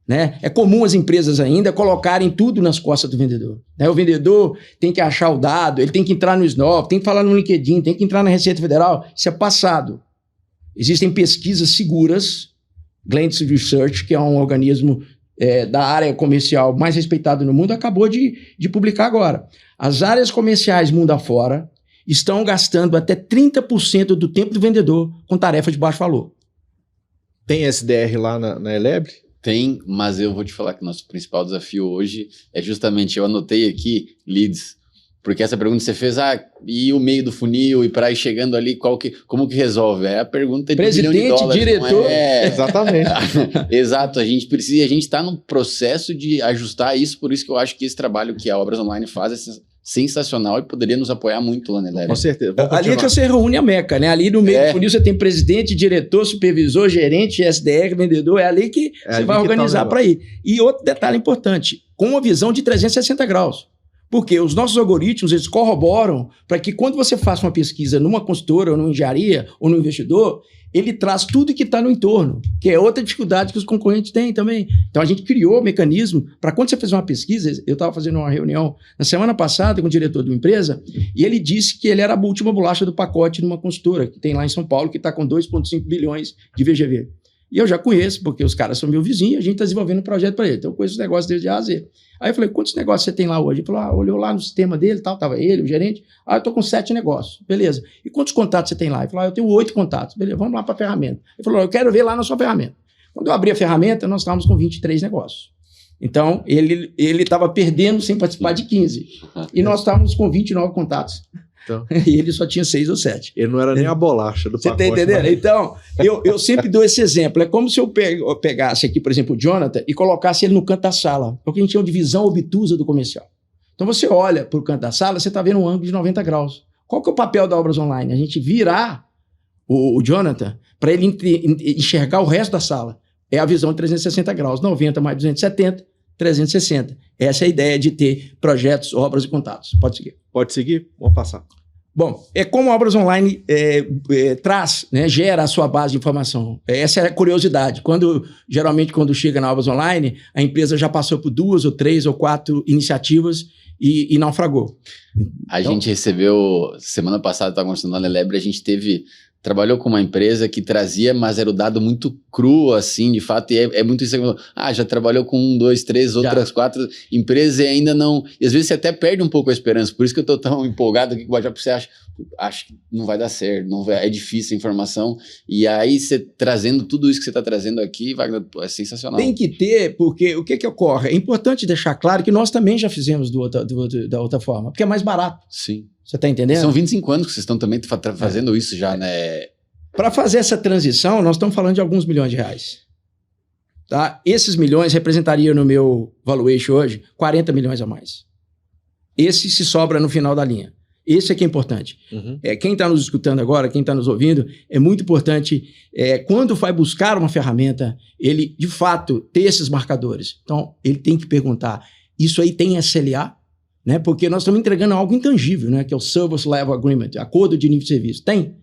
Né? É comum as empresas ainda colocarem tudo nas costas do vendedor. Né? O vendedor tem que achar o dado, ele tem que entrar no Snop, tem que falar no LinkedIn, tem que entrar na Receita Federal. Isso é passado. Existem pesquisas seguras, Glantz Research, que é um organismo da área comercial mais respeitado no mundo, acabou de publicar agora. As áreas comerciais mundo afora estão gastando até 30% do tempo do vendedor com tarefas de baixo valor. Tem SDR lá na Elebre? Tem, mas eu vou te falar que o nosso principal desafio hoje é justamente, eu anotei aqui, leads, porque essa pergunta que você fez, e o meio do funil, e para ir chegando ali, como que resolve? É a pergunta de Presidente, $1 bilhão, diretor. Exatamente. Exato, a gente está num processo de ajustar isso, por isso que eu acho que esse trabalho que a Obras Online faz é sensacional e poderia nos apoiar muito lá na Elebre. Com certeza. Ali é que você reúne a meca, né? Ali no meio do funil você tem presidente, diretor, supervisor, gerente, SDR, vendedor, é ali que você vai organizar para ir. E outro detalhe importante, com uma visão de 360 graus. Porque os nossos algoritmos, eles corroboram para que quando você faça uma pesquisa numa consultora, ou numa engenharia, ou no investidor, ele traz tudo que está no entorno, que é outra dificuldade que os concorrentes têm também. Então, a gente criou um mecanismo para quando você fizer uma pesquisa, eu estava fazendo uma reunião na semana passada com o diretor de uma empresa, e ele disse que ele era a última bolacha do pacote numa consultora, que tem lá em São Paulo, que está com 2,5 bilhões de VGV. E eu já conheço, porque os caras são meu vizinho, a gente está desenvolvendo um projeto para ele. Então, eu conheço os negócios desde A a Z. Aí eu falei, quantos negócios você tem lá hoje? Ele falou, olhou lá no sistema dele, estava ele, o gerente. Eu estou com 7 negócios. Beleza. E quantos contatos você tem lá? Ele falou, eu tenho 8 contatos. Beleza, vamos lá para a ferramenta. Ele falou, eu quero ver lá na sua ferramenta. Quando eu abri a ferramenta, nós estávamos com 23 negócios. Então, ele estava perdendo sem participar de 15. E nós estávamos com 29 contatos. Então, e ele só tinha 6 ou 7. Ele não era nem a bolacha do pacote. Você está entendendo? Mas... Então, eu sempre dou esse exemplo. É como se eu pegasse aqui, por exemplo, o Jonathan e colocasse ele no canto da sala. Porque a gente chama de visão obtusa do comercial. Então, você olha para o canto da sala, você está vendo um ângulo de 90 graus. Qual que é o papel da Obras Online? A gente virar o Jonathan para ele enxergar o resto da sala. É a visão de 360 graus. 90 mais 270, 360. Essa é a ideia de ter projetos, obras e contatos. Pode seguir. Pode seguir? Vamos passar. Bom, é como a Obras Online traz, né, gera a sua base de informação. Essa é a curiosidade. Geralmente, quando chega na Obras Online, a empresa já passou por 2 ou 3 ou 4 iniciativas e naufragou. A gente recebeu, semana passada, estava conversando lá na Elebre, a gente trabalhou com uma empresa que trazia, mas era o dado muito cru, assim, de fato, e é muito isso. Já trabalhou com 1, 2, 3, outras 4 empresas e ainda não... E às vezes você até perde um pouco a esperança, por isso que eu estou tão empolgado aqui com o WhatsApp, você acha que não vai dar certo, é difícil a informação, e aí você trazendo tudo isso que você está trazendo aqui, Wagner, é sensacional. Tem que ter, porque o que ocorre? É importante deixar claro que nós também já fizemos da outra forma, porque é mais barato. Sim. Você está entendendo? São 25 anos que vocês estão também fazendo isso já, né? Para fazer essa transição, nós estamos falando de alguns milhões de reais. Tá? Esses milhões representariam no meu valuation hoje 40 milhões a mais. Esse se sobra no final da linha. Esse é que é importante. Uhum. Quem está nos escutando agora, quem está nos ouvindo, é muito importante, quando vai buscar uma ferramenta, ele, de fato, ter esses marcadores. Então, ele tem que perguntar, isso aí tem SLA? Né? Porque nós estamos entregando algo intangível, né? Que é o Service Level Agreement, acordo de nível de serviço. Tem.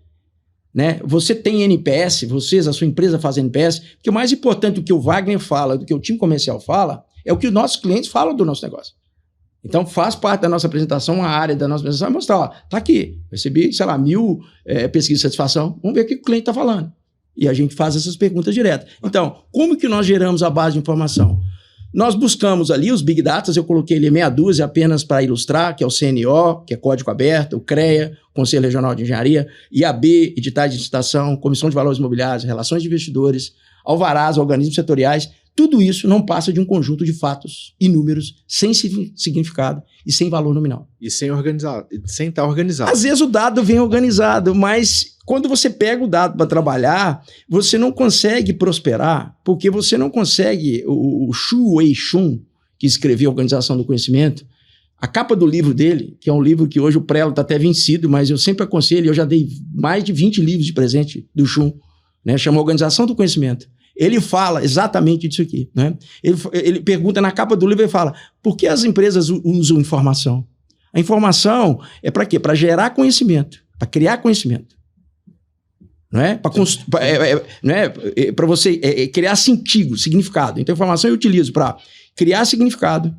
Né? Você tem NPS, a sua empresa faz NPS, porque o mais importante do que o Wagner fala, do que o time comercial fala, é o que os nossos clientes falam do nosso negócio. Então, faz parte da nossa apresentação, a área da nossa apresentação, mostrar, ó, tá aqui, recebi, sei lá, 1000 pesquisas de satisfação, vamos ver o que o cliente está falando. E a gente faz essas perguntas direto. Então, como que nós geramos a base de informação? Nós buscamos ali os Big Data, eu coloquei ali meia dúzia apenas para ilustrar, que é o CNO, que é Código Aberto, o CREA, Conselho Regional de Engenharia, IAB, editais de licitação, Comissão de Valores Imobiliários, Relações de Investidores, alvarás, organismos setoriais, tudo isso não passa de um conjunto de fatos e números sem significado e sem valor nominal. E sem estar organizado. Às vezes o dado vem organizado, mas quando você pega o dado para trabalhar, você não consegue prosperar, porque você não consegue... O Xu Wei-Shun, que escreveu a Organização do Conhecimento, a capa do livro dele, que é um livro que hoje o prelo está até vencido, mas eu sempre aconselho, eu já dei mais de 20 livros de presente do Xu, né? Chama Organização do Conhecimento. Ele fala exatamente disso aqui, né? Ele pergunta na capa do livro, ele fala, por que as empresas usam informação? A informação é para quê? Para gerar conhecimento, para criar conhecimento. Não é? Para você criar sentido, significado. Então, a informação eu utilizo para criar significado,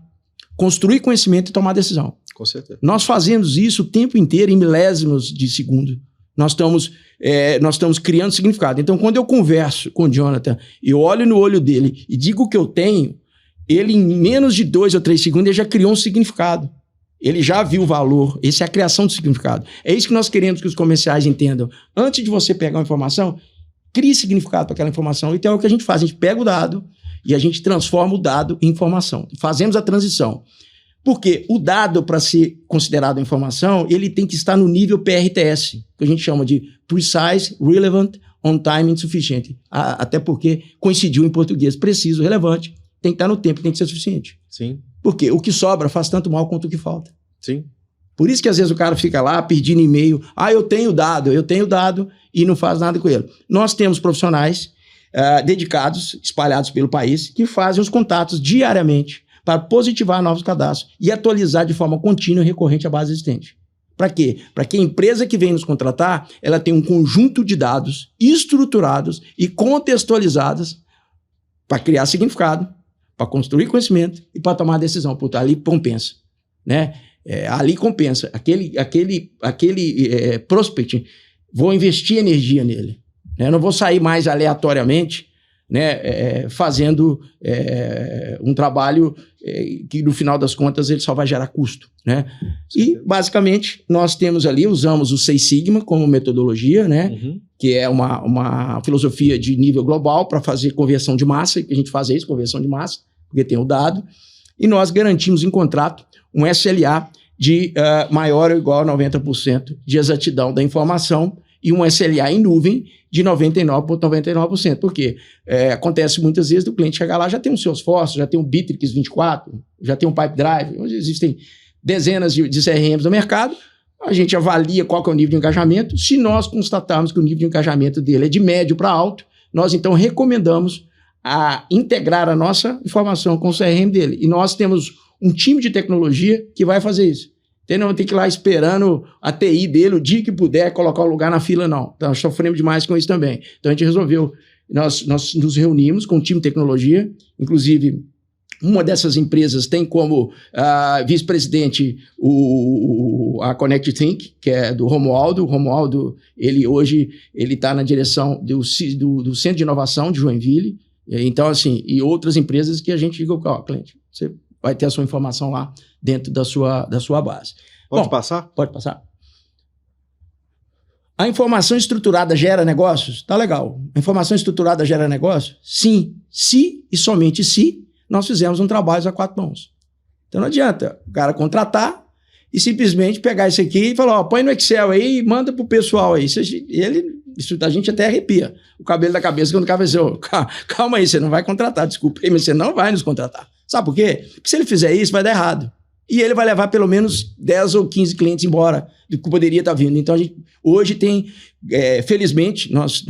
construir conhecimento e tomar decisão. Com certeza. Nós fazemos isso o tempo inteiro em milésimos de segundo. Nós estamos criando significado. Então, quando eu converso com o Jonathan, eu olho no olho dele e digo o que eu tenho, ele, em menos de 2 ou 3 segundos, ele já criou um significado. Ele já viu o valor. Essa é a criação do significado. É isso que nós queremos que os comerciais entendam. Antes de você pegar uma informação, crie significado para aquela informação. Então, é o que a gente faz. A gente pega o dado e a gente transforma o dado em informação. Fazemos a transição. Porque o dado, para ser considerado informação, ele tem que estar no nível PRTS, que a gente chama de Precise, Relevant, On Time and Sufficient. Até porque coincidiu em português preciso, relevante, tem que estar no tempo, tem que ser suficiente. Sim. Porque o que sobra faz tanto mal quanto o que falta. Sim. Por isso que às vezes o cara fica lá pedindo e-mail, eu tenho dado, e não faz nada com ele. Nós temos profissionais dedicados, espalhados pelo país, que fazem os contatos diariamente para positivar novos cadastros e atualizar de forma contínua e recorrente a base existente. Para quê? Para que a empresa que vem nos contratar, ela tenha um conjunto de dados estruturados e contextualizados para criar significado, para construir conhecimento e para tomar decisão. Puta, ali compensa, né? Ali compensa. Aquele prospect, vou investir energia nele. Né? Não vou sair mais aleatoriamente, né, fazendo um trabalho que, no final das contas, ele só vai gerar custo. Né? E, basicamente, nós temos ali, usamos o Seis Sigma como metodologia, né, que é uma filosofia de nível global para fazer conversão de massa, que a gente faz isso, conversão de massa, porque tem o dado, e nós garantimos em contrato um SLA de maior ou igual a 90% de exatidão da informação e um SLA em nuvem de 99,99%. Por quê? Acontece muitas vezes do cliente chegar lá, já tem um Salesforce, já tem um Bittrex 24, já tem um Pipedrive, hoje existem dezenas de CRMs no mercado, a gente avalia qual que é o nível de engajamento. Se nós constatarmos que o nível de engajamento dele é de médio para alto, nós então recomendamos a integrar a nossa informação com o CRM dele. E nós temos um time de tecnologia que vai fazer isso. Então, não tem que ir lá esperando a TI dele, o dia que puder, colocar o lugar na fila, não. Então, nós sofremos demais com isso também. Então, a gente resolveu, nós nos reunimos com o time de tecnologia, inclusive, uma dessas empresas tem como vice-presidente a Connect Think, que é do Romualdo. O Romualdo, ele hoje, ele está na direção do Centro de Inovação de Joinville. Então, assim, e outras empresas que a gente diga, cliente, você vai ter a sua informação lá dentro da sua base. Pode passar? Pode passar. A informação estruturada gera negócios? Tá legal. A informação estruturada gera negócios? Sim. Se e somente se nós fizermos um trabalho a 4 mãos. Então não adianta o cara contratar e simplesmente pegar isso aqui e falar, põe no Excel aí e manda pro pessoal aí. Isso a gente até arrepia o cabelo da cabeça quando o cara vai dizer, calma aí, você não vai contratar, desculpa aí, mas você não vai nos contratar. Sabe por quê? Porque se ele fizer isso, vai dar errado. E ele vai levar pelo menos 10 ou 15 clientes embora do que poderia estar vindo. Então, a gente hoje tem, felizmente, nós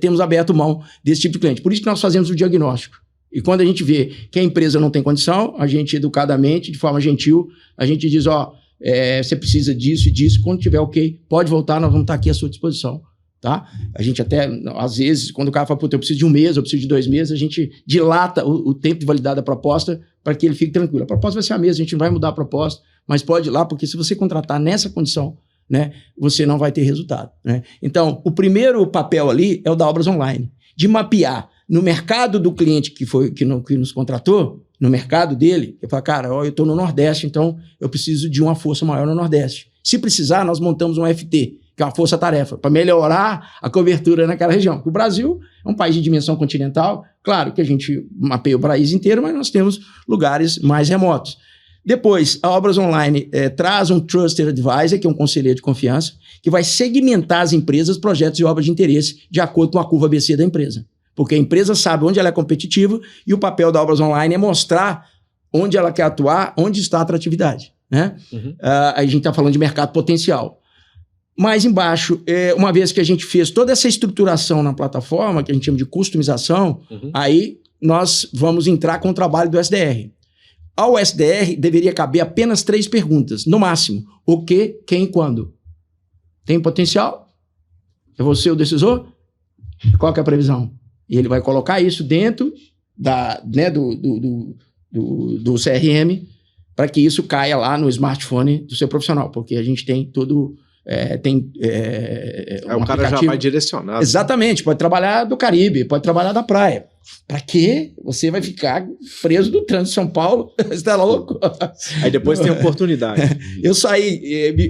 temos aberto mão desse tipo de cliente. Por isso que nós fazemos o diagnóstico. E quando a gente vê que a empresa não tem condição, a gente educadamente, de forma gentil, a gente diz, você precisa disso e disso, quando tiver ok, pode voltar, nós vamos estar aqui à sua disposição. Tá? A gente até, às vezes, quando o cara fala, eu preciso de 1 mês, eu preciso de 2 meses, a gente dilata o tempo de validade da proposta para que ele fique tranquilo. A proposta vai ser a mesma, a gente não vai mudar a proposta, mas pode ir lá, porque se você contratar nessa condição, né, você não vai ter resultado. Né? Então, o primeiro papel ali é o da Obras Online, de mapear no mercado do cliente que nos contratou, no mercado dele, eu falo, cara, eu estou no Nordeste, então eu preciso de uma força maior no Nordeste. Se precisar, nós montamos um FT, que é uma força-tarefa, para melhorar a cobertura naquela região. Porque o Brasil é um país de dimensão continental, claro que a gente mapeia o país inteiro, mas nós temos lugares mais remotos. Depois, a Obras Online traz um Trusted Advisor, que é um conselheiro de confiança, que vai segmentar as empresas, projetos e obras de interesse de acordo com a curva ABC da empresa. Porque a empresa sabe onde ela é competitiva e o papel da Obras Online é mostrar onde ela quer atuar, onde está a atratividade. Né? A gente está falando de mercado potencial. Mais embaixo, uma vez que a gente fez toda essa estruturação na plataforma, que a gente chama de customização, aí nós vamos entrar com o trabalho do SDR. Ao SDR deveria caber apenas 3 perguntas, no máximo. O que, quem e quando? Tem potencial? É você o decisor? Qual que é a previsão? E ele vai colocar isso dentro do CRM para que isso caia lá no smartphone do seu profissional, porque a gente tem todo... o cara já vai direcionado. Exatamente, pode trabalhar do Caribe, pode trabalhar da praia. Para quê? Você vai ficar preso do trânsito de São Paulo? Você tá louco? Aí depois tem oportunidade. Eu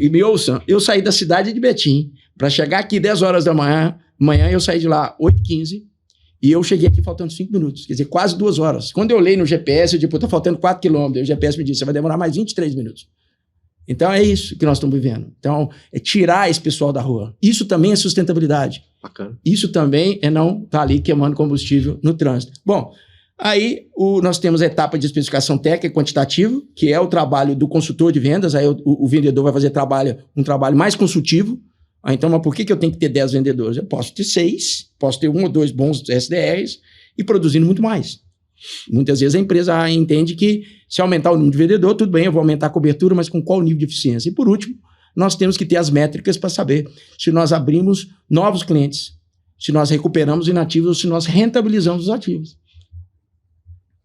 me ouçam, eu saí da cidade de Betim para chegar aqui 10 horas da manhã eu saí de lá 8h15 e eu cheguei aqui faltando 5 minutos, quer dizer, quase 2 horas. Quando eu olhei no GPS, eu digo, tá faltando 4 quilômetros, o GPS me disse, você vai demorar mais 23 minutos. Então é isso que nós estamos vivendo. Então é tirar esse pessoal da rua. Isso também é sustentabilidade. Bacana. Isso também é não estar ali queimando combustível no trânsito. Bom, aí nós temos a etapa de especificação técnica quantitativo, que é o trabalho do consultor de vendas. Aí o vendedor vai fazer um trabalho mais consultivo. Então, mas por que eu tenho que ter 10 vendedores? Eu posso ter 6, posso ter 1 ou 2 bons SDRs e produzindo muito mais. Muitas vezes a empresa entende que se aumentar o número de vendedor, tudo bem, eu vou aumentar a cobertura, mas com qual nível de eficiência? E por último, nós temos que ter as métricas para saber se nós abrimos novos clientes, se nós recuperamos inativos ou se nós rentabilizamos os ativos.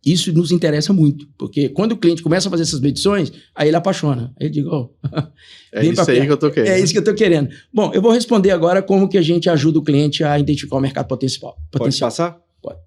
Isso nos interessa muito, porque quando o cliente começa a fazer essas medições, aí ele apaixona. Aí ele diz, é isso aí que eu estou querendo. É isso que eu estou querendo. Bom, eu vou responder agora como que a gente ajuda o cliente a identificar o mercado potencial. Pode passar? Pode.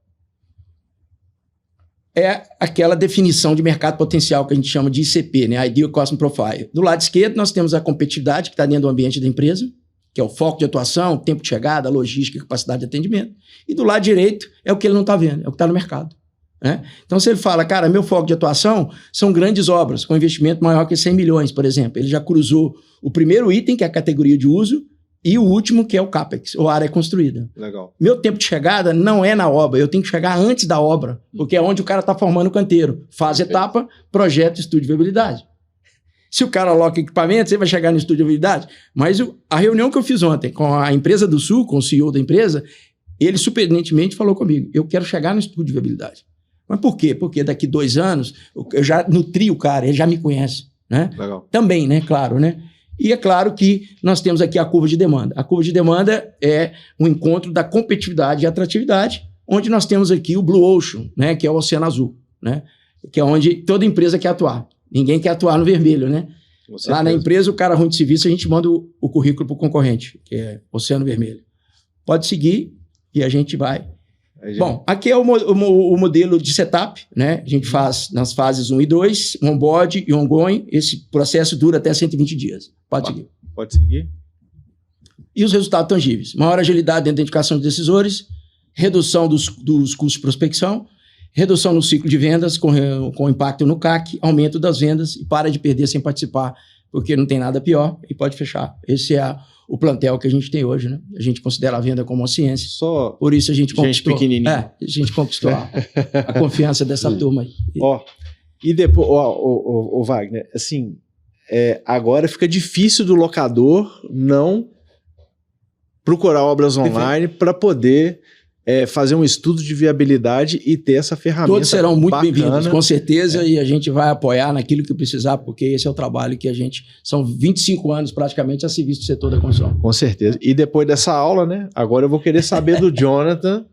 É aquela definição de mercado potencial que a gente chama de ICP, né? Ideal Customer Profile. Do lado esquerdo, nós temos a competitividade que está dentro do ambiente da empresa, que é o foco de atuação, tempo de chegada, logística e capacidade de atendimento. E do lado direito é o que ele não está vendo, é o que está no mercado. Né? Então, se ele fala, cara, meu foco de atuação são grandes obras, com investimento maior que 100 milhões, por exemplo. Ele já cruzou o primeiro item, que é a categoria de uso, e o último, que é o CAPEX, ou área construída. Legal. Meu tempo de chegada não é na obra, eu tenho que chegar antes da obra, porque é onde o cara está formando o canteiro. Fase, etapa, projeto, estudo de viabilidade. Se o cara aloca equipamento, você vai chegar no estudo de viabilidade. Mas a reunião que eu fiz ontem com a empresa do Sul, com o CEO da empresa, ele surpreendentemente falou comigo, eu quero chegar no estudo de viabilidade. Mas por quê? Porque daqui 2 anos eu já nutri o cara, ele já me conhece. Né? Legal. Também, né? Claro, né? E é claro que nós temos aqui a curva de demanda. A curva de demanda é um encontro da competitividade e atratividade, onde nós temos aqui o Blue Ocean, né? Que é o Oceano Azul, né? Que é onde toda empresa quer atuar. Ninguém quer atuar no vermelho, né? Lá na empresa, o cara ruim de serviço, a gente manda o currículo para o concorrente, que é Oceano Vermelho. Pode seguir e a gente vai. Bom, aqui é o modelo de setup, né? A gente faz nas fases 1 e 2, onboard e ongoing. Esse processo dura até 120 dias. Pode seguir. Pode seguir. E os resultados tangíveis. Maior agilidade na identificação de decisores, redução dos custos de prospecção, redução no ciclo de vendas com impacto no CAC, aumento das vendas e para de perder sem participar, porque não tem nada pior e pode fechar. Esse é o plantel que a gente tem hoje, né? A gente considera a venda como uma ciência. Por isso a gente conquistou. Pequenininha. A gente conquistou a confiança dessa turma aí. E depois, Wagner, assim, agora fica difícil do locador não procurar obras online para poder fazer um estudo de viabilidade e ter essa ferramenta. Todos serão muito bem-vindos, com certeza, e a gente vai apoiar naquilo que precisar, porque esse é o trabalho que a gente... São 25 anos praticamente a serviço do setor da construção. Com certeza. E depois dessa aula, né? Agora eu vou querer saber do Jonathan,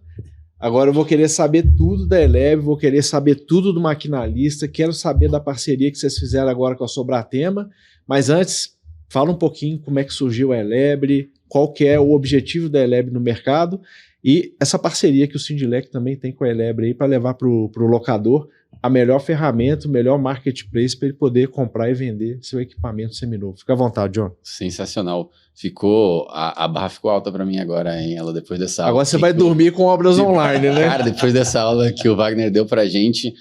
agora eu vou querer saber tudo da Elebre, vou querer saber tudo do Maquinalista, quero saber da parceria que vocês fizeram agora com a Sobratema, mas antes, fala um pouquinho como é que surgiu a Elebre, qual que é o objetivo da Elebre no mercado, e essa parceria que o Sindilec também tem com a Elebre aí para levar para o locador a melhor ferramenta, o melhor marketplace para ele poder comprar e vender seu equipamento seminovo. Fica à vontade, John. Sensacional. A barra ficou alta para mim agora, hein? Ela depois dessa aula. Agora você vai dormir com obras online, né? Cara, depois dessa aula que o Wagner deu para a gente.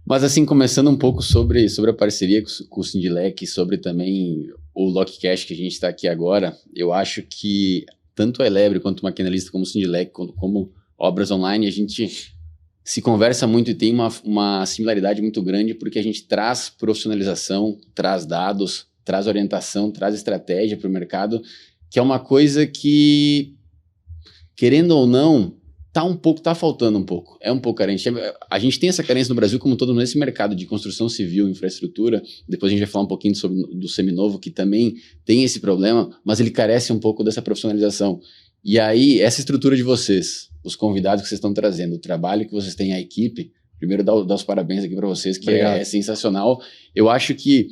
Mas assim, começando um pouco sobre a parceria com o Sindilec, sobre também o Lockcash que a gente está aqui agora, eu acho que tanto a Elebre quanto o Maquinalista, como o Sindilec, como obras online, a gente se conversa muito e tem uma similaridade muito grande porque a gente traz profissionalização, traz dados, traz orientação, traz estratégia para o mercado, que é uma coisa que, querendo ou não, tá faltando um pouco, é um pouco carente. A gente tem essa carência no Brasil como todo nesse mercado de construção civil, infraestrutura, depois a gente vai falar um pouquinho do seminovo, que também tem esse problema, mas ele carece um pouco dessa profissionalização. E aí, essa estrutura de vocês, os convidados que vocês estão trazendo, o trabalho que vocês têm, a equipe, primeiro dar os parabéns aqui para vocês, que é sensacional. Eu acho que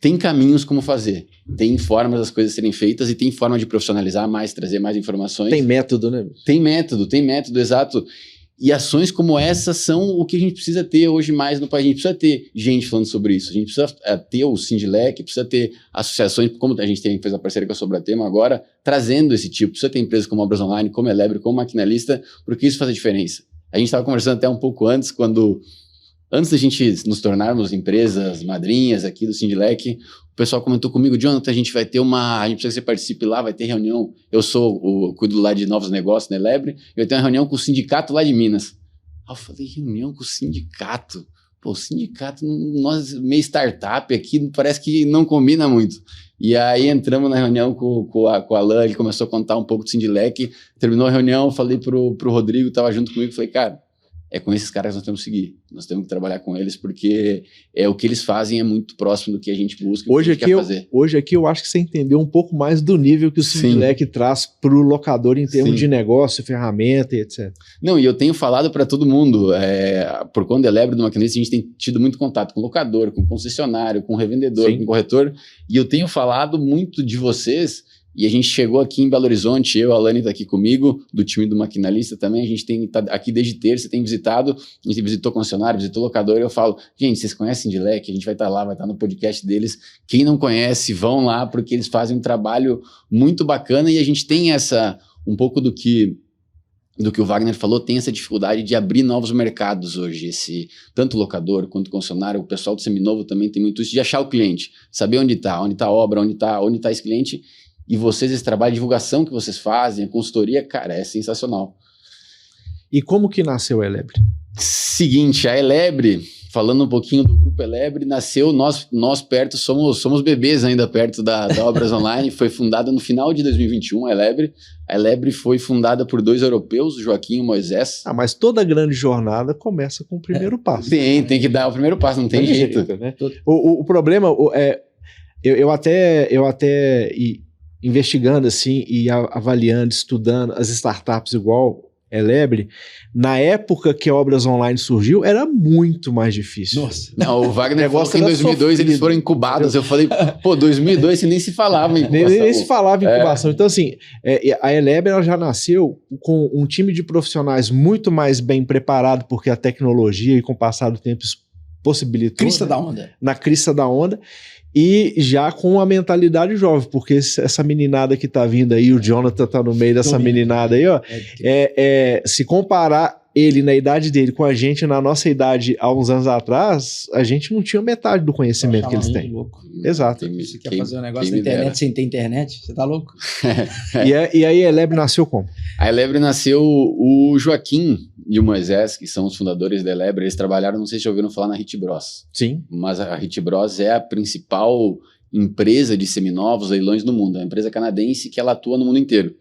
tem caminhos como fazer, tem formas das coisas serem feitas e tem forma de profissionalizar mais, trazer mais informações. Tem método, né? Tem método, exato. E ações como essa são o que a gente precisa ter hoje mais no país. A gente precisa ter gente falando sobre isso. A gente precisa ter o Sindilec, precisa ter associações, como a gente fez a parceria com a Sobratema agora, trazendo esse tipo. Precisa ter empresas como Obras Online, como Elebre, como Maquinalista, porque isso faz a diferença. A gente estava conversando até um pouco antes, antes da gente nos tornarmos empresas madrinhas aqui do Sindilec, o pessoal comentou comigo, Jonathan, a gente precisa que você participe lá, vai ter reunião, cuido lá de novos negócios na Elebre, eu tenho uma reunião com o sindicato lá de Minas. Aí eu falei, reunião com o sindicato? Pô, o sindicato, nós meio startup aqui, parece que não combina muito. E aí entramos na reunião com o Alan, ele começou a contar um pouco do Sindilec, terminou a reunião, falei pro Rodrigo, estava junto comigo, falei, cara, é com esses caras que nós temos que seguir. Nós temos que trabalhar com eles, porque o que eles fazem é muito próximo do que a gente busca e hoje o que a gente quer fazer. Hoje aqui eu acho que você entendeu um pouco mais do nível que o Sindilec traz para o locador em termos de negócio, ferramenta e etc. Não, e eu tenho falado para todo mundo, por conta da Elebre do Maquinalista, a gente tem tido muito contato com locador, com concessionário, com revendedor, com corretor, e eu tenho falado muito de vocês. E a gente chegou aqui em Belo Horizonte, a Alane está aqui comigo, do time do Maquinalista também, a gente tá aqui desde terça, tem visitado, a gente visitou concessionário, visitou locador, e eu falo, gente, vocês conhecem Sindilec? A gente vai estar lá, vai estar no podcast deles, quem não conhece, vão lá, porque eles fazem um trabalho muito bacana, e a gente tem um pouco do que o Wagner falou, tem essa dificuldade de abrir novos mercados hoje, tanto locador quanto concessionário, o pessoal do Seminovo também tem muito isso, de achar o cliente, saber onde está a obra, onde está esse cliente. E vocês, esse trabalho de divulgação que vocês fazem, a consultoria, cara, é sensacional. E como que nasceu a Elebre? Seguinte, a Elebre, falando um pouquinho do grupo Elebre, nasceu, nós perto, somos bebês ainda perto da Obras Online, foi fundada no final de 2021, a Elebre. A Elebre foi fundada por 2 europeus, o Joaquim e o Moisés. Mas toda grande jornada começa com o primeiro passo. Tem que dar o primeiro passo, não tem jeito. Né? O problema eu até investigando assim e avaliando, estudando as startups igual Elebre, na época que a Obras Online surgiu, era muito mais difícil. Nossa. Não, o Wagner falou que em 2002 eles foram incubados. Eu falei, 2002 você nem se falava em incubação. Nem se falava em incubação. Então, assim, a Elebre ela já nasceu com um time de profissionais muito mais bem preparado, porque a tecnologia e com o passar do tempo possibilitou. Crista da onda. Na crista da onda. E já com a mentalidade jovem, porque essa meninada que tá vindo aí, o Jonathan tá no meio dessa meninada aí, ó. Se comparar ele na idade dele com a gente na nossa idade há uns anos atrás, a gente não tinha metade do conhecimento que eles têm. Louco. Exato. Você quer fazer um negócio na internet sem ter internet? Você tá louco? E aí a Elebre nasceu como? A Elebre nasceu, o Joaquim e o Moisés, que são os fundadores da Elebre, eles trabalharam, não sei se já ouviram falar na Hitbros. Sim. Mas a Hitbros é a principal empresa de seminovos, leilões no mundo. É uma empresa canadense que ela atua no mundo inteiro.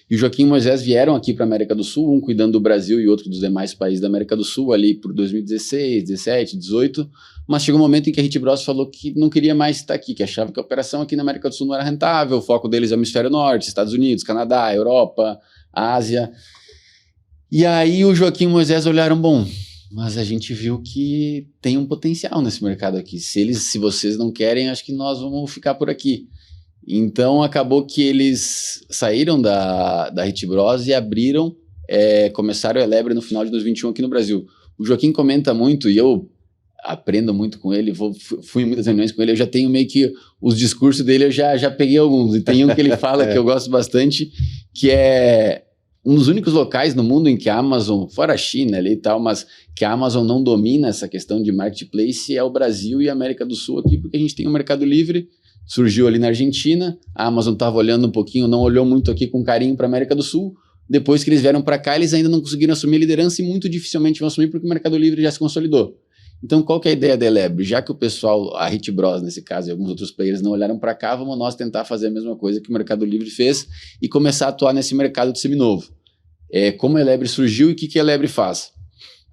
E o Joaquim e o Moisés vieram aqui para a América do Sul, um cuidando do Brasil e outro dos demais países da América do Sul, ali por 2016, 17, 18. Mas chegou um momento em que a Hitbros falou que não queria mais estar aqui, que achava que a operação aqui na América do Sul não era rentável, o foco deles é o Hemisfério Norte, Estados Unidos, Canadá, Europa, Ásia. E aí o Joaquim e o Moisés olharam, bom, mas a gente viu que tem um potencial nesse mercado aqui. Se vocês não querem, acho que nós vamos ficar por aqui. Então acabou que eles saíram da Hitbros e abriram, começaram a Elebre no final de 2021 aqui no Brasil. O Joaquim comenta muito e eu aprendo muito com ele, fui em muitas reuniões com ele, eu já tenho meio que os discursos dele, eu já peguei alguns. E tem um que ele fala que eu gosto bastante, que é um dos únicos locais no mundo em que a Amazon, fora a China ali e tal, mas que a Amazon não domina essa questão de marketplace é o Brasil e a América do Sul aqui, porque a gente tem o Mercado Livre, surgiu ali na Argentina, a Amazon estava olhando um pouquinho, não olhou muito aqui com carinho para a América do Sul, depois que eles vieram para cá, eles ainda não conseguiram assumir a liderança e muito dificilmente vão assumir porque o Mercado Livre já se consolidou. Então, qual que é a ideia da Elebre? Já que o pessoal, a Hitbros nesse caso e alguns outros players não olharam para cá, vamos nós tentar fazer a mesma coisa que o Mercado Livre fez e começar a atuar nesse mercado de seminovo. Como a Elebre surgiu e o que a Elebre faz?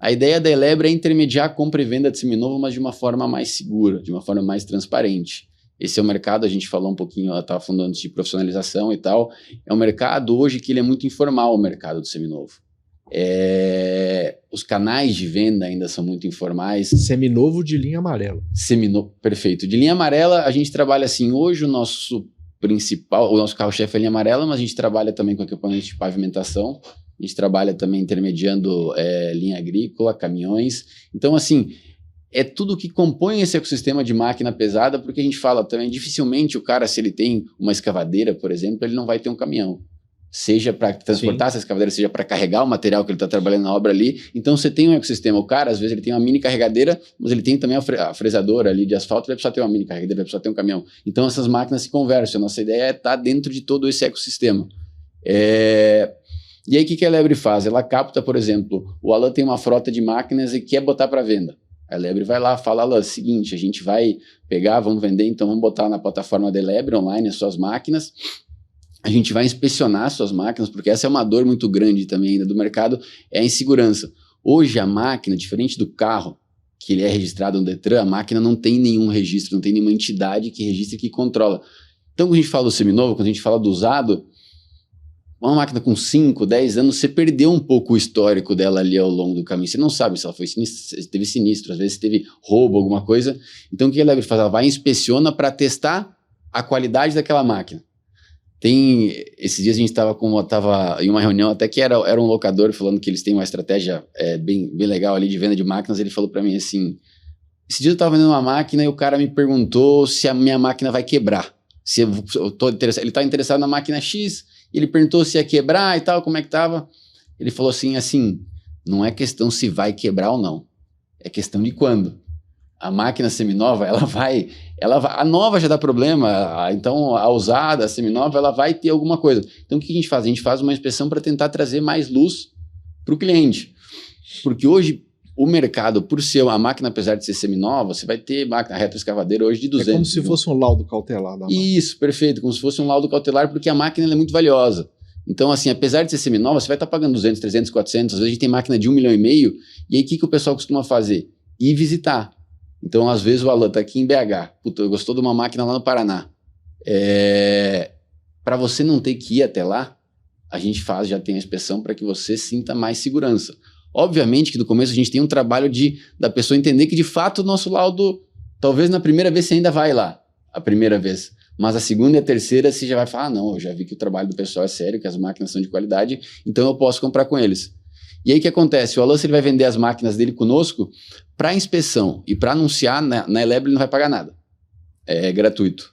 A ideia da Elebre é intermediar a compra e venda de seminovo, mas de uma forma mais segura, de uma forma mais transparente. Esse é o mercado, a gente falou um pouquinho, ela estava falando antes de profissionalização e tal, é um mercado hoje que ele é muito informal, o mercado do seminovo. Os canais de venda ainda são muito informais. Seminovo de linha amarela. Perfeito. De linha amarela, a gente trabalha assim, hoje o nosso carro-chefe é linha amarela, mas a gente trabalha também com equipamento de pavimentação, a gente trabalha também intermediando linha agrícola, caminhões. Então, assim, é tudo que compõe esse ecossistema de máquina pesada, porque a gente fala também, dificilmente o cara, se ele tem uma escavadeira, por exemplo, ele não vai ter um caminhão. Seja para transportar essa escavadeira, seja para carregar o material que ele está trabalhando na obra ali. Então, você tem um ecossistema. O cara, às vezes, ele tem uma mini carregadeira, mas ele tem também a fresadora ali de asfalto, vai precisar ter uma mini carregadeira, vai precisar ter um caminhão. Então, essas máquinas se conversam. A nossa ideia é estar dentro de todo esse ecossistema. E aí, o que a Elebre faz? Ela capta, por exemplo, o Alan tem uma frota de máquinas e quer botar para venda. A Elebre vai lá, fala, Alan, seguinte, a gente vai pegar, vamos vender, então vamos botar na plataforma da Elebre online as suas máquinas. A gente vai inspecionar suas máquinas, porque essa é uma dor muito grande também ainda do mercado, é a insegurança. Hoje a máquina, diferente do carro, que ele é registrado no Detran, a máquina não tem nenhum registro, não tem nenhuma entidade que registre e que controla. Então, quando a gente fala do seminovo, quando a gente fala do usado, uma máquina com 5, 10 anos, você perdeu um pouco o histórico dela ali ao longo do caminho. Você não sabe se ela foi sinistra, se teve sinistro, às vezes teve roubo, alguma coisa. Então, o que a Elebre faz? Ela vai e inspeciona para testar a qualidade daquela máquina. Esses dias a gente estava em uma reunião, até que era um locador falando que eles têm uma estratégia bem legal ali de venda de máquinas. Ele falou para mim assim, esse dia eu estava vendendo uma máquina e o cara me perguntou se a minha máquina vai quebrar. Se eu tô interessado, ele está interessado na máquina X, ele perguntou se ia quebrar e tal, como é que estava. Ele falou assim, não é questão se vai quebrar ou não, é questão de quando. A máquina seminova, a nova já dá problema, então a usada, a seminova, ela vai ter alguma coisa. Então o que a gente faz? A gente faz uma inspeção para tentar trazer mais luz para o cliente. Porque hoje o mercado, por ser a máquina, apesar de ser seminova, você vai ter máquina retroescavadeira hoje de 200. É como se fosse um laudo cautelar da máquina. Isso, perfeito, como se fosse um laudo cautelar, porque a máquina é muito valiosa. Então, assim, apesar de ser seminova, você vai estar pagando 200, 300, 400, às vezes a gente tem máquina de 1,5 milhão, e aí o que o pessoal costuma fazer? Ir visitar. Então, às vezes o Alan está aqui em BH, puta, gostou de uma máquina lá no Paraná. Para você não ter que ir até lá, a gente já tem a inspeção para que você sinta mais segurança. Obviamente que no começo a gente tem um trabalho da pessoa entender que de fato o nosso laudo, talvez na primeira vez você ainda vai lá, a primeira vez. Mas a segunda e a terceira você já vai falar, não, eu já vi que o trabalho do pessoal é sério, que as máquinas são de qualidade, então eu posso comprar com eles. E aí o que acontece? O Alan, ele vai vender as máquinas dele conosco para inspeção e para anunciar na Elebre, ele não vai pagar nada. É gratuito.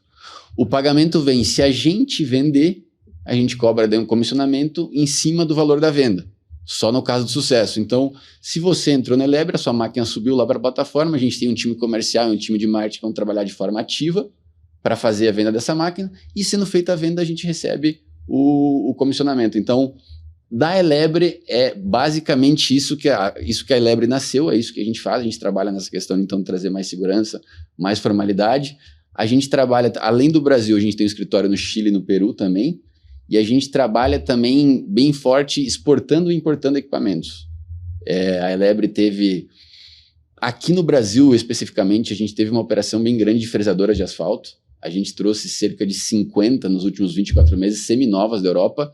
O pagamento vem, se a gente vender, a gente cobra um comissionamento em cima do valor da venda. Só no caso do sucesso. Então, se você entrou na Elebre, a sua máquina subiu lá para a plataforma, a gente tem um time comercial e um time de marketing que vão trabalhar de forma ativa para fazer a venda dessa máquina, e sendo feita a venda, a gente recebe o comissionamento. Então, da Elebre é basicamente isso que a Elebre nasceu, é isso que a gente faz, a gente trabalha nessa questão então de trazer mais segurança, mais formalidade. A gente trabalha, além do Brasil, a gente tem um escritório no Chile e no Peru também, e a gente trabalha também bem forte exportando e importando equipamentos. A Elebre teve, aqui no Brasil especificamente, a gente teve uma operação bem grande de fresadoras de asfalto. A gente trouxe cerca de 50 nos últimos 24 meses, seminovas da Europa,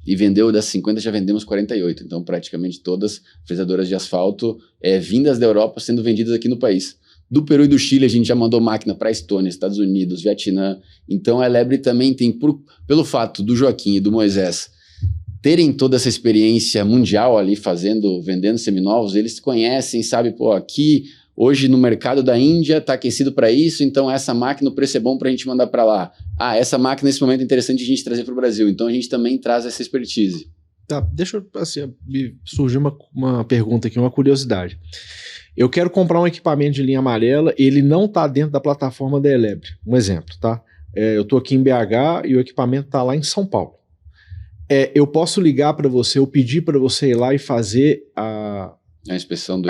e vendeu das 50, já vendemos 48. Então, praticamente todas fresadoras de asfalto vindas da Europa sendo vendidas aqui no país. Do Peru e do Chile, a gente já mandou máquina para a Estônia, Estados Unidos, Vietnã. Então, a Elebre também tem, pelo fato do Joaquim e do Moisés terem toda essa experiência mundial ali vendendo seminovos, eles conhecem, sabem, aqui, hoje no mercado da Índia está aquecido para isso, então essa máquina, o preço é bom para a gente mandar para lá. Essa máquina nesse momento é interessante a gente trazer para o Brasil, então a gente também traz essa expertise. Tá, deixa eu, assim, surgiu uma pergunta aqui, uma curiosidade. Eu quero comprar um equipamento de linha amarela, ele não está dentro da plataforma da Elebre. Um exemplo, tá? Eu estou aqui em BH e o equipamento está lá em São Paulo. Eu posso ligar para você, ou pedir para você ir lá e fazer a inspeção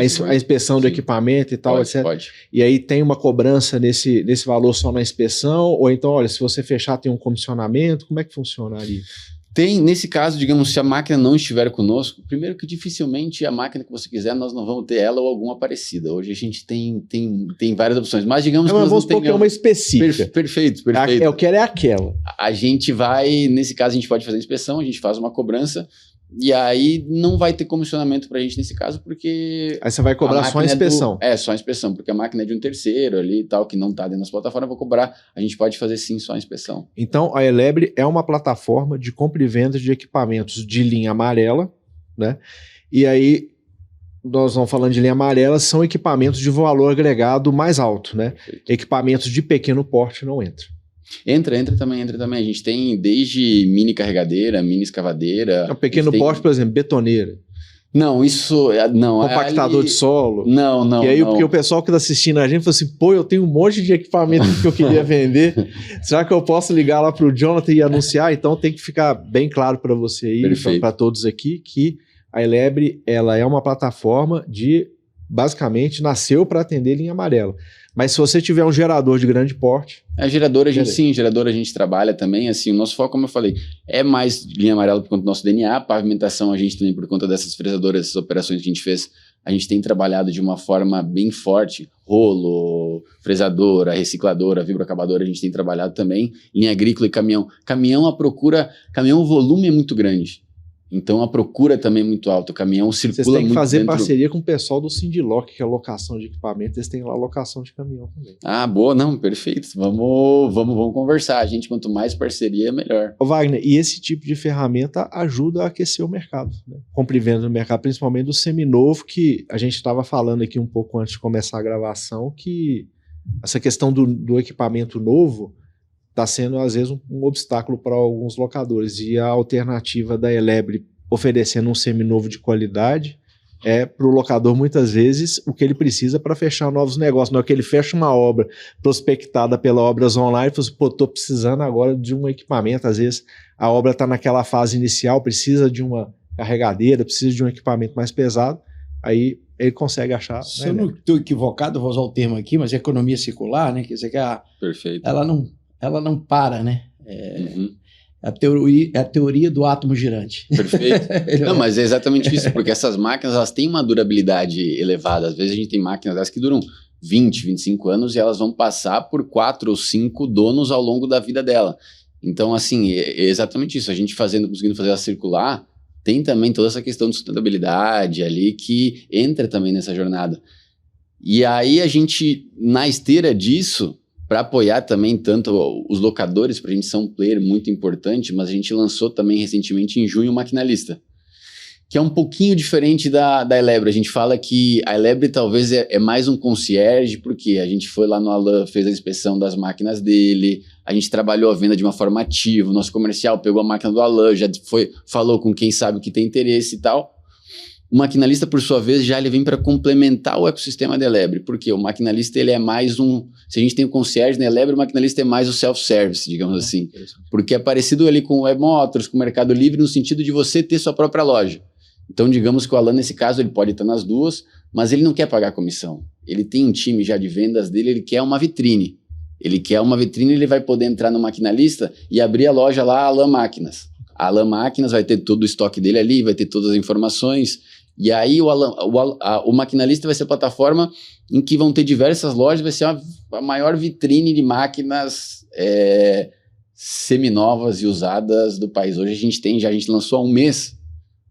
do equipamento e tal, pode, etc. Pode. E aí tem uma cobrança nesse valor só na inspeção, ou então, olha, se você fechar tem um comissionamento, como é que funciona ali? Nesse caso, digamos, se a máquina não estiver conosco, primeiro que dificilmente a máquina que você quiser, nós não vamos ter ela ou alguma parecida. Hoje a gente tem várias opções, mas digamos que nós vamos não supor que é uma específica. Perfeito. Eu quero é aquela. A gente vai, nesse caso, a gente pode fazer a inspeção, a gente faz uma cobrança, e aí não vai ter comissionamento pra gente nesse caso, porque... Aí você vai cobrar só a inspeção. Só a inspeção, porque a máquina é de um terceiro ali e tal, que não tá dentro das plataformas, eu vou cobrar. A gente pode fazer sim só a inspeção. Então, a Elebre é uma plataforma de compra e venda de equipamentos de linha amarela, né? E aí, nós vamos falando de linha amarela, são equipamentos de valor agregado mais alto, né? Perfeito. Equipamentos de pequeno porte não entram. Entra também. A gente tem desde mini carregadeira, mini escavadeira. Um pequeno porte, por exemplo, betoneira. Não, isso... Não, compactador de solo. Não. E aí, porque o pessoal que está assistindo a gente falou assim, pô, eu tenho um monte de equipamento que eu queria vender. Será que eu posso ligar lá para o Jonathan e anunciar? Então tem que ficar bem claro para você aí, para todos aqui, que a Elebre, ela é uma plataforma de... Basicamente, nasceu para atender linha amarela. Mas se você tiver um gerador de grande porte... gerador a gente trabalha também, assim, o nosso foco, como eu falei, é mais linha amarela por conta do nosso DNA, pavimentação a gente também por conta dessas fresadoras, essas operações que a gente fez, a gente tem trabalhado de uma forma bem forte, rolo, fresadora, recicladora, vibroacabadora, a gente tem trabalhado também, linha agrícola e caminhão. Caminhão, o volume é muito grande. Então a procura também é muito alta, o caminhão circula muito. Vocês têm que fazer parceria com o pessoal do Sindilock, que é a locação de equipamento, eles têm lá a locação de caminhão também. Ah, boa, não, perfeito. Vamos conversar. A gente, quanto mais parceria, melhor. Ô Wagner, e esse tipo de ferramenta ajuda a aquecer o mercado, né? Compra e venda no mercado, principalmente do seminovo, que a gente estava falando aqui um pouco antes de começar a gravação, que essa questão do equipamento novo está sendo, às vezes, um obstáculo para alguns locadores. E a alternativa da Elebre oferecendo um seminovo de qualidade é para o locador, muitas vezes, o que ele precisa para fechar novos negócios. Na hora que ele fecha uma obra prospectada pela Obras Online, fala assim, pô, estou precisando agora de um equipamento. Às vezes a obra está naquela fase inicial, precisa de uma carregadeira, precisa de um equipamento mais pesado, aí ele consegue achar. Se eu não estou equivocado, vou usar o termo aqui, mas economia circular, né? Quer dizer que Perfeito. Ela não para, né? É a teoria do átomo girante. Perfeito. Não, mas é exatamente isso, porque essas máquinas, elas têm uma durabilidade elevada. Às vezes a gente tem máquinas dessas que duram 20, 25 anos e elas vão passar por 4 ou 5 donos ao longo da vida dela. Então, assim, é exatamente isso. A gente conseguindo fazer ela circular, tem também toda essa questão de sustentabilidade ali que entra também nessa jornada. E aí a gente, na esteira disso, para apoiar também tanto os locadores, para a gente ser um player muito importante, mas a gente lançou também recentemente em junho o Maquinalista, que é um pouquinho diferente da Elebre. A gente fala que a Elebre talvez é mais um concierge, porque a gente foi lá no Alan, fez a inspeção das máquinas dele, a gente trabalhou a venda de uma forma ativa, o nosso comercial pegou a máquina do Alan, já falou com quem sabe que tem interesse e tal. O Maquinalista, por sua vez, já ele vem para complementar o ecossistema da Elebre, porque o Maquinalista ele é mais se a gente tem o concierge na Elebre, o Maquinalista é mais o self-service, digamos assim, porque é parecido ali com o Web Motors, com o Mercado Livre, no sentido de você ter sua própria loja. Então, digamos que o Alan, nesse caso, ele pode estar nas duas, mas ele não quer pagar comissão. Ele tem um time já de vendas dele, ele quer uma vitrine. Ele vai poder entrar no Maquinalista e abrir a loja lá, Alan Máquinas. A Alan Máquinas vai ter todo o estoque dele ali, vai ter todas as informações. E aí o Maquinalista vai ser a plataforma em que vão ter diversas lojas, vai ser a maior vitrine de máquinas seminovas e usadas do país. Hoje a gente lançou há um mês,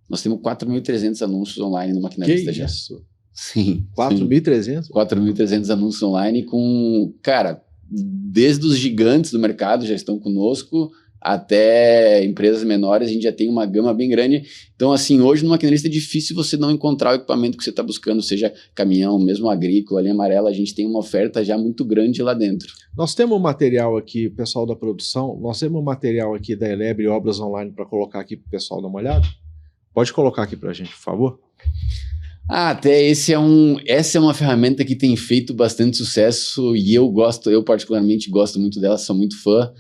nós temos 4.300 anúncios online no Maquinalista já. Isso? Sim. 4.300? 4.300 anúncios online com, cara, desde os gigantes do mercado já estão conosco, até empresas menores, a gente já tem uma gama bem grande. Então, assim, hoje no Maquinalista é difícil você não encontrar o equipamento que você está buscando, seja caminhão, mesmo agrícola, linha amarela, a gente tem uma oferta já muito grande lá dentro. Nós temos um material aqui, pessoal da produção, nós temos um material aqui da Elebre Obras Online para colocar aqui para o pessoal dar uma olhada? Pode colocar aqui para a gente, por favor? Até essa é uma ferramenta que tem feito bastante sucesso e eu particularmente gosto muito dela, sou muito fã.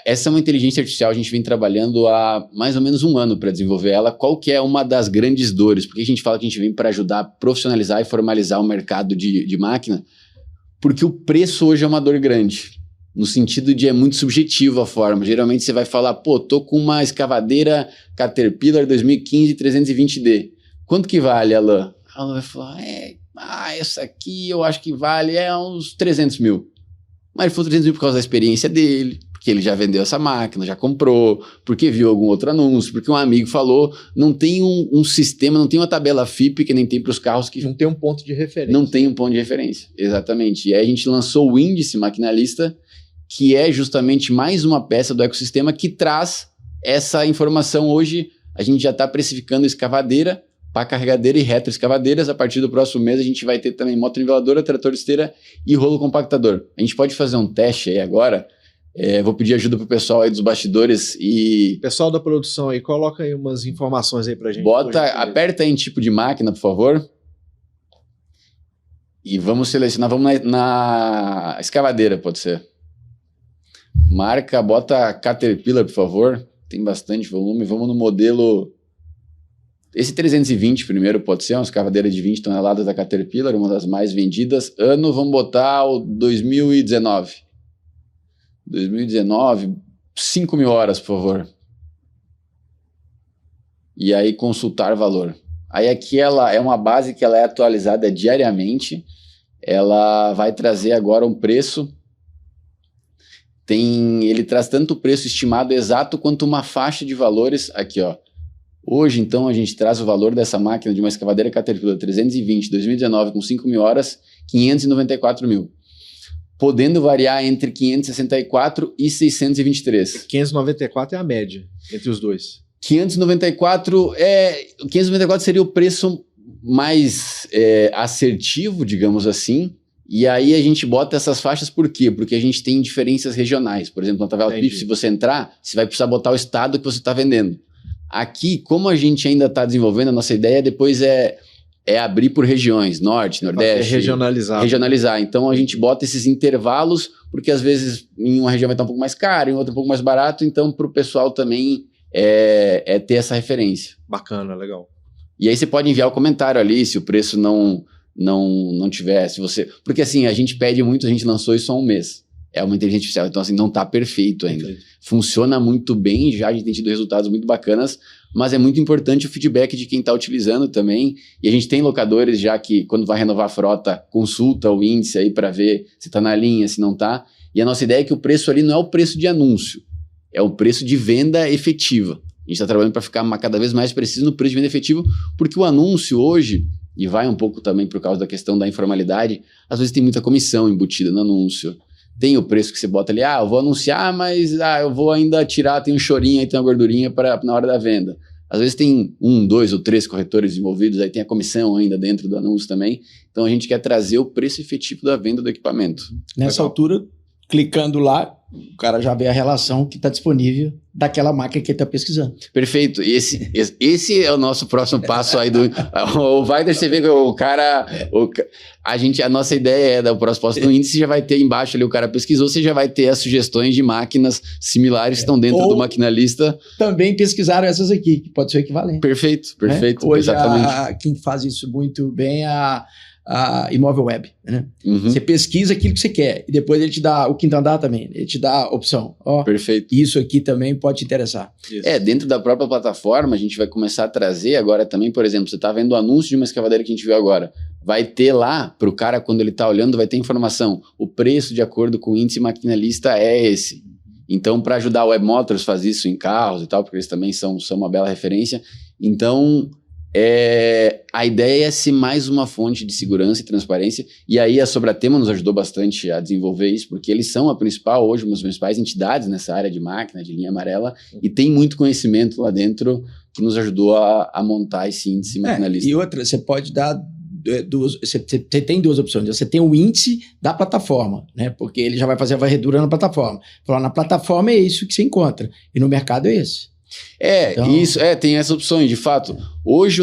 Essa é uma inteligência artificial, a gente vem trabalhando há mais ou menos um ano para desenvolver ela. Qual que é uma das grandes dores? Porque a gente fala que a gente vem para ajudar a profissionalizar e formalizar o mercado de máquina, porque o preço hoje é uma dor grande. no sentido de é muito subjetivo a forma. Geralmente você vai falar, pô, tô com uma escavadeira Caterpillar 2015 320D. Quanto que vale, Alan? A Alan vai falar, essa aqui eu acho que vale uns 300 mil. Mas ele falou 300 mil por causa da experiência dele, porque ele já vendeu essa máquina, já comprou, porque viu algum outro anúncio, porque um amigo falou. Não tem um sistema, não tem uma tabela FIP que nem tem para os carros que... Não tem um ponto de referência. Não tem um ponto de referência, exatamente. E aí a gente lançou o índice maquinalista, que é justamente mais uma peça do ecossistema que traz essa informação. Hoje a gente já está precificando escavadeira, pá carregadeira e retroescavadeiras. A partir do próximo mês a gente vai ter também motoniveladora, trator de esteira e rolo compactador. A gente pode fazer um teste aí agora. Vou pedir ajuda pro pessoal aí dos bastidores e... Pessoal da produção aí, coloca aí umas informações aí pra gente. Aperta aí em tipo de máquina, por favor. E vamos selecionar, vamos na escavadeira, pode ser. Marca, bota Caterpillar, por favor. Tem bastante volume. Vamos no modelo... Esse 320 primeiro pode ser uma escavadeira de 20 toneladas da Caterpillar, uma das mais vendidas. Ano, vamos botar o 2019. 2019, 5 mil horas, por favor. E aí Consultar valor. Aí aqui ela é uma base que ela é atualizada diariamente. Ela vai trazer agora um preço. Ele traz tanto o preço estimado exato quanto uma faixa de valores. Aqui, ó. Hoje, então, a gente traz o valor dessa máquina de uma escavadeira Caterpillar 320, 2019, com 5 mil horas, 594 mil. Podendo variar entre 564 e 623. 594 é a média entre os dois. 594 seria o preço mais assertivo, digamos assim. E aí a gente bota essas faixas por quê? Porque a gente tem diferenças regionais. Por exemplo, na tabela FIP, se você entrar, você vai precisar botar o estado que você está vendendo. Aqui, como a gente ainda está desenvolvendo, a nossa ideia depois é abrir por regiões, norte, nordeste. Regionalizar. Então a gente bota esses intervalos, porque às vezes em uma região vai estar um pouco mais caro, em outra um pouco mais barato. Então para o pessoal também ter essa referência. Bacana, legal. E aí você pode enviar o comentário ali, se o preço não tiver, se você... Porque assim, a gente pede muito, a gente lançou isso há um mês. É uma inteligência artificial, então assim, não está perfeito ainda. Funciona muito bem, já a gente tem tido resultados muito bacanas, mas é muito importante o feedback de quem está utilizando também. E a gente tem locadores já que, quando vai renovar a frota, consulta o índice aí para ver se está na linha, se não está. E a nossa ideia é que o preço ali não é o preço de anúncio, é o preço de venda efetiva. A gente está trabalhando para ficar cada vez mais preciso no preço de venda efetivo, porque o anúncio hoje, e vai um pouco também por causa da questão da informalidade, às vezes tem muita comissão embutida no anúncio. Tem o preço que você bota ali, eu vou anunciar, mas eu vou ainda tirar, tem um chorinho aí, tem uma gordurinha na hora da venda. Às vezes tem 1, 2 ou 3 corretores envolvidos, aí tem a comissão ainda dentro do anúncio também. Então a gente quer trazer o preço efetivo da venda do equipamento. Legal. Nessa altura, clicando lá, o cara já vê a relação que está disponível daquela máquina que ele está pesquisando. Perfeito. E esse é o nosso próximo passo aí do... O Weider, você vê que o cara... A nossa ideia o próximo passo do índice já vai ter embaixo ali, o cara pesquisou, você já vai ter as sugestões de máquinas similares que estão dentro do maquinalista. Também pesquisaram essas aqui, que pode ser equivalente. Perfeito. Hoje, exatamente. Quem faz isso muito bem é a Imóvel Web, né? Você pesquisa aquilo que você quer e depois ele te dá o quinto andar também, ele te dá a opção. Perfeito. Isso aqui também pode te interessar. Isso. Dentro da própria plataforma a gente vai começar a trazer agora também, por exemplo, você está vendo o anúncio de uma escavadeira que a gente viu agora, vai ter lá, para o cara quando ele está olhando, vai ter informação, o preço de acordo com o índice maquinalista é esse. Então, para ajudar a Web Motors a fazer isso em carros e tal, porque eles também são uma bela referência, então... a ideia é ser mais uma fonte de segurança e transparência, e aí a Sobratema nos ajudou bastante a desenvolver isso, porque eles são hoje uma das principais entidades nessa área de máquina, de linha amarela, e tem muito conhecimento lá dentro que nos ajudou a montar esse índice maquinalista. E outra, você pode dar você tem duas opções. Você tem o índice da plataforma, né? Porque ele já vai fazer a varredura na plataforma. Falar, na plataforma é isso que você encontra, e no mercado é esse. Isso, tem essas opções, de fato. Hoje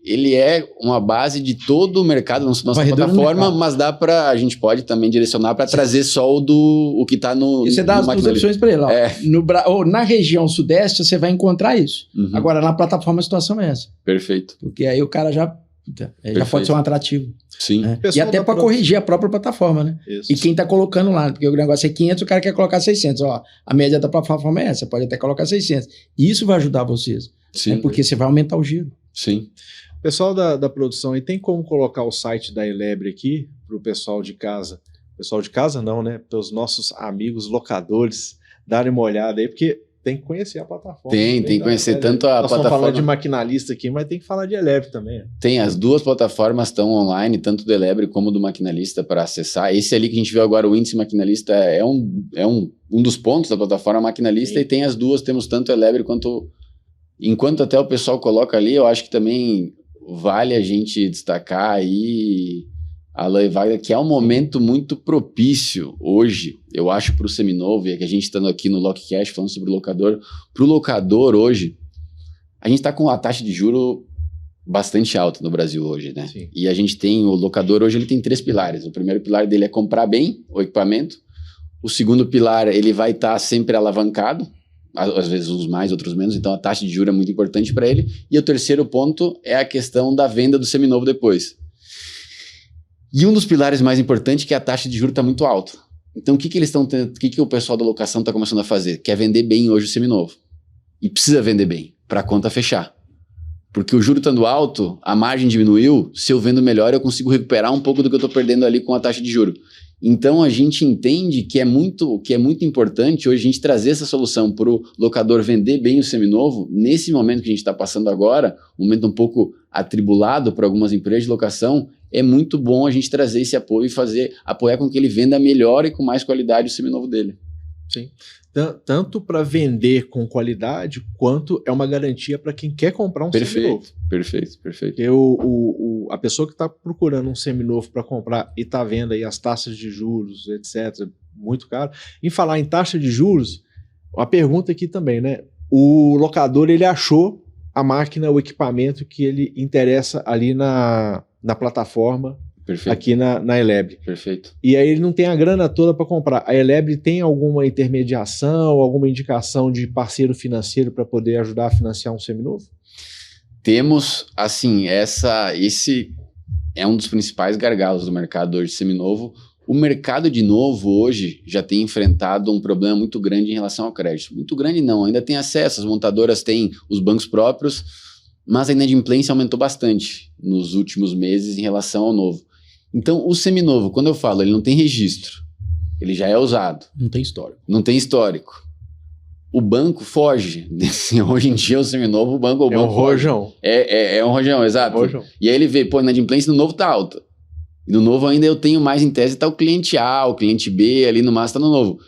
ele é uma base de todo o mercado, nossa plataforma, mas a gente pode também direcionar para trazer só o que está no... E você dá as duas opções para ele. Ou na região sudeste você vai encontrar isso. Agora, na plataforma a situação é essa. Perfeito. Porque aí o cara já Já pode ser um atrativo. Sim. Né? E até para corrigir a própria plataforma, né? Isso. E quem está colocando lá, porque o negócio é 500, o cara quer colocar 600. Ó, a média da plataforma é essa, pode até colocar 600. E isso vai ajudar vocês. Sim. Né? Porque você vai aumentar o giro. Sim. Pessoal da produção, aí tem como colocar o site da Elebre aqui para o pessoal de casa? Pessoal de casa não, né? Para os nossos amigos locadores darem uma olhada aí, porque tem que conhecer a plataforma. Tem que conhecer tanto a Nós plataforma. estamos falando de maquinalista aqui, mas tem que falar de Elebre também. Tem, as duas plataformas estão online, tanto do Elebre como do Maquinalista, para acessar. Esse ali que a gente viu agora, o índice Maquinalista, é um dos pontos da plataforma Maquinalista. Sim. E tem as duas, temos tanto o Elebre quanto... Enquanto até o pessoal coloca ali, eu acho que também vale a gente destacar aí, Alan e Wagner, que é um momento muito propício hoje, eu acho, para o seminovo, e que a gente estando aqui no Lockcast falando sobre o locador, para o locador hoje, a gente está com a taxa de juro bastante alta no Brasil hoje, né? Sim. E a gente tem, o locador hoje ele tem 3 pilares. O primeiro pilar dele é comprar bem o equipamento. O segundo pilar, ele vai estar sempre alavancado, às vezes uns mais, outros menos, então a taxa de juros é muito importante para ele. E o terceiro ponto é a questão da venda do seminovo depois. E um dos pilares mais importantes é que a taxa de juros está muito alta. Então o que eles estão tendo, o que o pessoal da locação está começando a fazer? Quer vender bem hoje o seminovo. E precisa vender bem para a conta fechar. Porque o juro estando alto, a margem diminuiu, se eu vendo melhor eu consigo recuperar um pouco do que eu estou perdendo ali com a taxa de juros. Então a gente entende que é muito importante hoje a gente trazer essa solução para o locador vender bem o seminovo, nesse momento que a gente está passando agora, um momento um pouco atribulado para algumas empresas de locação, é muito bom a gente trazer esse apoio e apoiar com que ele venda melhor e com mais qualidade o seminovo dele. Sim. Tanto para vender com qualidade, quanto é uma garantia para quem quer comprar um seminovo. Perfeito. Porque a pessoa que está procurando um seminovo para comprar e está vendo aí as taxas de juros, etc., muito caro. Em falar em taxa de juros, a pergunta aqui também, né? O locador, ele achou a máquina, o equipamento que ele interessa ali na plataforma. Perfeito. Aqui na Elebre. Perfeito. E aí ele não tem a grana toda para comprar. A Elebre tem alguma intermediação, alguma indicação de parceiro financeiro para poder ajudar a financiar um seminovo? Temos, assim, esse é um dos principais gargalos do mercado hoje de seminovo. O mercado de novo hoje já tem enfrentado um problema muito grande em relação ao crédito. Muito grande não, ainda tem acesso, as montadoras têm os bancos próprios, mas a inadimplência aumentou bastante nos últimos meses em relação ao novo. Então, o seminovo, quando eu falo, ele não tem registro, ele já é usado. Não tem histórico. Não tem histórico. O banco foge. Hoje em dia, o seminovo, o banco um rojão. É um rojão, exato. E aí ele vê, pô, a inadimplência no novo tá alta. E no novo ainda eu tenho mais em tese, tá o cliente A, o cliente B, ali no máximo tá no novo.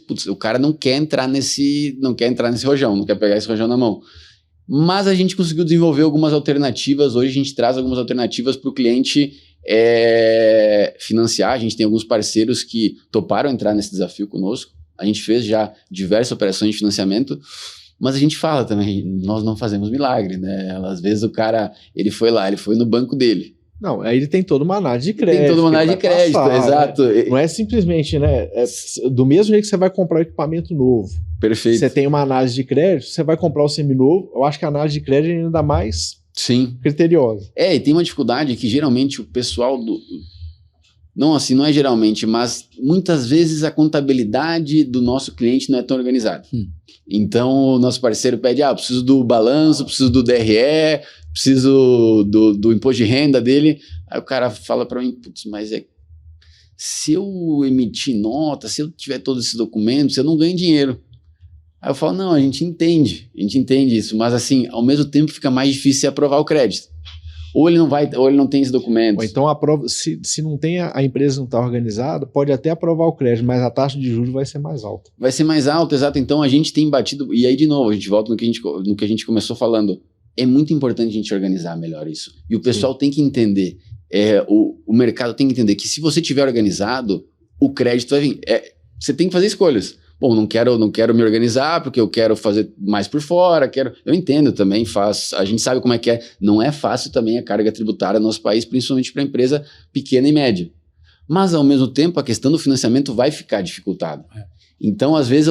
Putz, o cara não quer entrar nesse rojão, não quer pegar esse rojão na mão. Mas a gente conseguiu desenvolver algumas alternativas. Hoje a gente traz algumas alternativas para o cliente financiar. A gente tem alguns parceiros que toparam entrar nesse desafio conosco. A gente fez já diversas operações de financiamento, mas a gente fala também, nós não fazemos milagre, né? Às vezes o cara, ele foi no banco dele. Não, aí ele tem toda uma análise de crédito. Tem toda uma análise de crédito, passar, exato. Né? Não é simplesmente, né? Do mesmo jeito que você vai comprar um equipamento novo. Perfeito. Você tem uma análise de crédito, você vai comprar o seminovo, eu acho que a análise de crédito é ainda mais criteriosa. E tem uma dificuldade que geralmente o pessoal não é geralmente, mas muitas vezes a contabilidade do nosso cliente não é tão organizada. Então o nosso parceiro pede, preciso do balanço, preciso do DRE, preciso do imposto de renda dele. Aí o cara fala para mim, putz, mas se eu emitir nota, se eu tiver todos esses documentos, eu não ganho dinheiro. Aí eu falo, não, a gente entende isso, mas assim, ao mesmo tempo fica mais difícil aprovar o crédito. Ou ele não tem esse documento. Ou então aprova, se não tem a empresa não está organizada, pode até aprovar o crédito, mas a taxa de juros vai ser mais alta. Vai ser mais alta, exato. Então a gente tem batido, e aí de novo, a gente volta no que a gente começou falando. É muito importante a gente organizar melhor isso. E o pessoal tem que entender, o mercado tem que entender que se você tiver organizado, o crédito vai vir. Você tem que fazer escolhas. Bom, não quero me organizar porque eu quero fazer mais por fora, eu entendo também, a gente sabe como é que é, não é fácil também a carga tributária no nosso país, principalmente para empresa pequena e média. Mas, ao mesmo tempo, a questão do financiamento vai ficar dificultada. Então, às vezes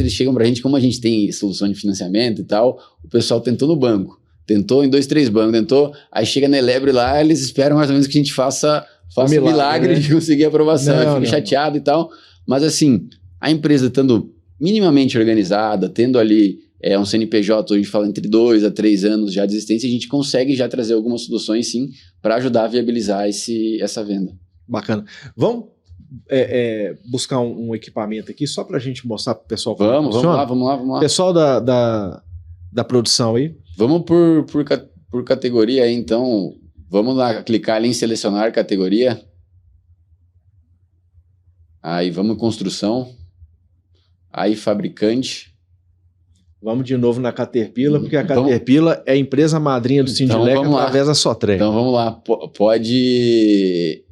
eles chegam para a gente, como a gente tem solução de financiamento e tal, o pessoal tentou no banco, tentou em 2, 3 bancos, tentou, aí chega na Elebre lá, eles esperam mais ou menos que a gente faça um milagre, né? De conseguir aprovação, eu fico chateado e tal, mas assim, a empresa estando minimamente organizada, tendo ali um CNPJ, hoje a gente fala entre 2 a 3 anos já de existência, a gente consegue já trazer algumas soluções sim, para ajudar a viabilizar essa venda. Bacana. Vamos buscar um equipamento aqui, só para a gente mostrar para o pessoal como vamos lá. Pessoal da produção aí. Vamos por categoria aí, então. Vamos lá, clicar ali em selecionar categoria. Aí vamos em construção. Aí fabricante. Vamos de novo na Caterpillar, porque a Caterpillar é a empresa madrinha do Sindilec através da Sotrec. Então vamos lá, pode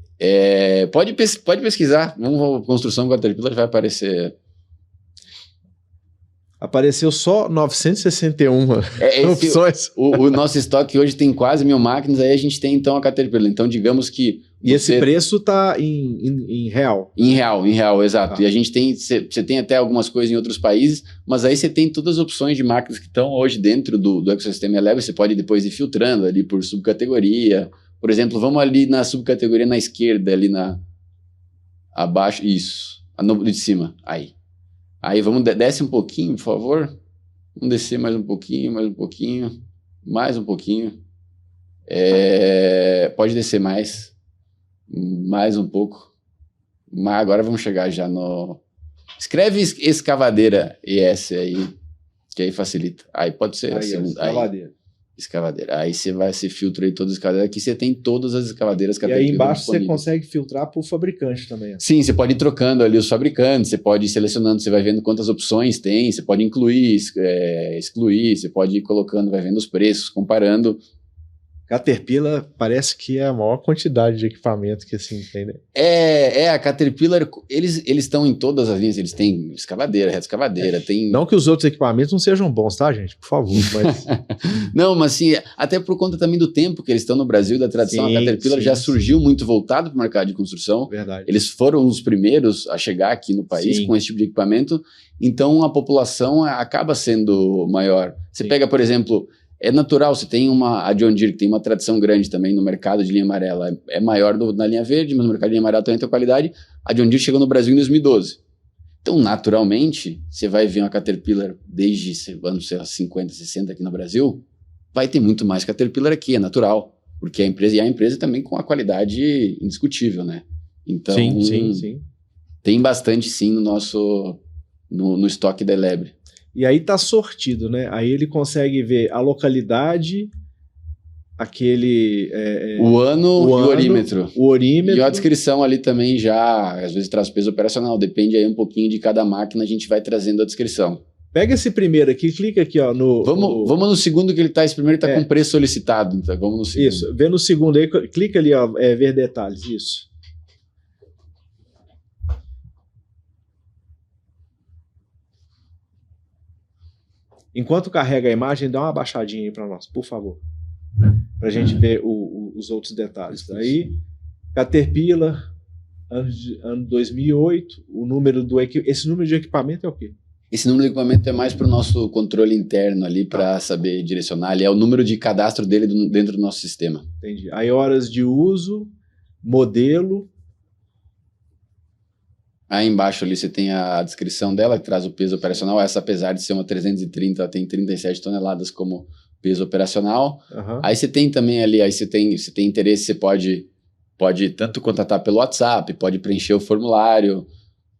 pesquisar. Vamos construção Caterpillar, vai aparecer. Apareceu só 961 opções. O nosso estoque hoje tem quase 1000 máquinas, aí a gente tem então a Caterpillar. Então digamos que... E esse preço está em real? Em real, exato. E a gente tem, você tem até algumas coisas em outros países, mas aí você tem todas as opções de máquinas que estão hoje dentro do ecossistema Elebre. Você pode depois ir filtrando ali por subcategoria. Por exemplo, vamos ali na subcategoria na esquerda, ali abaixo, isso, de cima, Aí vamos, desce um pouquinho, por favor. Vamos descer mais um pouquinho. Mais um pouquinho. Pode descer mais um pouco. Mas agora vamos chegar já no... Escreve escavadeira ES aí, que aí facilita. Aí pode ser a segunda. Escavadeira. Aí você filtra aí todas as escavadeiras. Aqui você tem todas as escavadeiras. E aí embaixo você consegue filtrar por fabricante também. Sim, você pode ir trocando ali os fabricantes, você pode ir selecionando, você vai vendo quantas opções tem, você pode incluir, excluir, você pode ir colocando, vai vendo os preços, comparando. Caterpillar parece que é a maior quantidade de equipamento que assim tem, né? A Caterpillar, eles estão em todas as linhas, eles têm escavadeira, reta escavadeira, tem... Não que os outros equipamentos não sejam bons, tá, gente? Por favor, mas... Não, mas assim, até por conta também do tempo que eles estão no Brasil, da tradição, a Caterpillar já surgiu muito voltado para o mercado de construção. Verdade. Eles foram os primeiros a chegar aqui no país com esse tipo de equipamento, então a população acaba sendo maior. Você pega, por exemplo... É natural, você tem a John Deere, que tem uma tradição grande também no mercado de linha amarela, é maior na linha verde, mas no mercado de linha amarela também tem qualidade. A John Deere chegou no Brasil em 2012. Então, naturalmente, você vai ver uma Caterpillar desde anos 50, 60 aqui no Brasil, vai ter muito mais Caterpillar aqui, é natural, porque a empresa também com a qualidade indiscutível, né? Então, sim. Tem bastante sim no nosso no estoque da Elebre. E aí tá sortido, né? Aí ele consegue ver a localidade, o ano e o orímetro. O orímetro. E a descrição ali também já, às vezes traz peso operacional, depende aí um pouquinho de cada máquina, a gente vai trazendo a descrição. Pega esse primeiro aqui, clica aqui, ó. Vamos no segundo que ele tá, esse primeiro tá com preço solicitado, então vamos no segundo. Isso, vê no segundo aí, clica ali, ó, ver detalhes, isso. Enquanto carrega a imagem, dá uma baixadinha aí para nós, por favor. Para a gente ver os outros detalhes. Aí, Caterpillar, ano 2008, esse número de equipamento é o quê? Esse número de equipamento é mais para o nosso controle interno ali, para saber direcionar. Ali é o número de cadastro dele dentro do nosso sistema. Entendi. Aí, horas de uso, modelo... Aí embaixo ali você tem a descrição dela, que traz o peso operacional. Essa, apesar de ser uma 330, ela tem 37 toneladas como peso operacional. Uhum. Aí você tem também ali, aí você tem interesse, você pode tanto contatar pelo WhatsApp, pode preencher o formulário,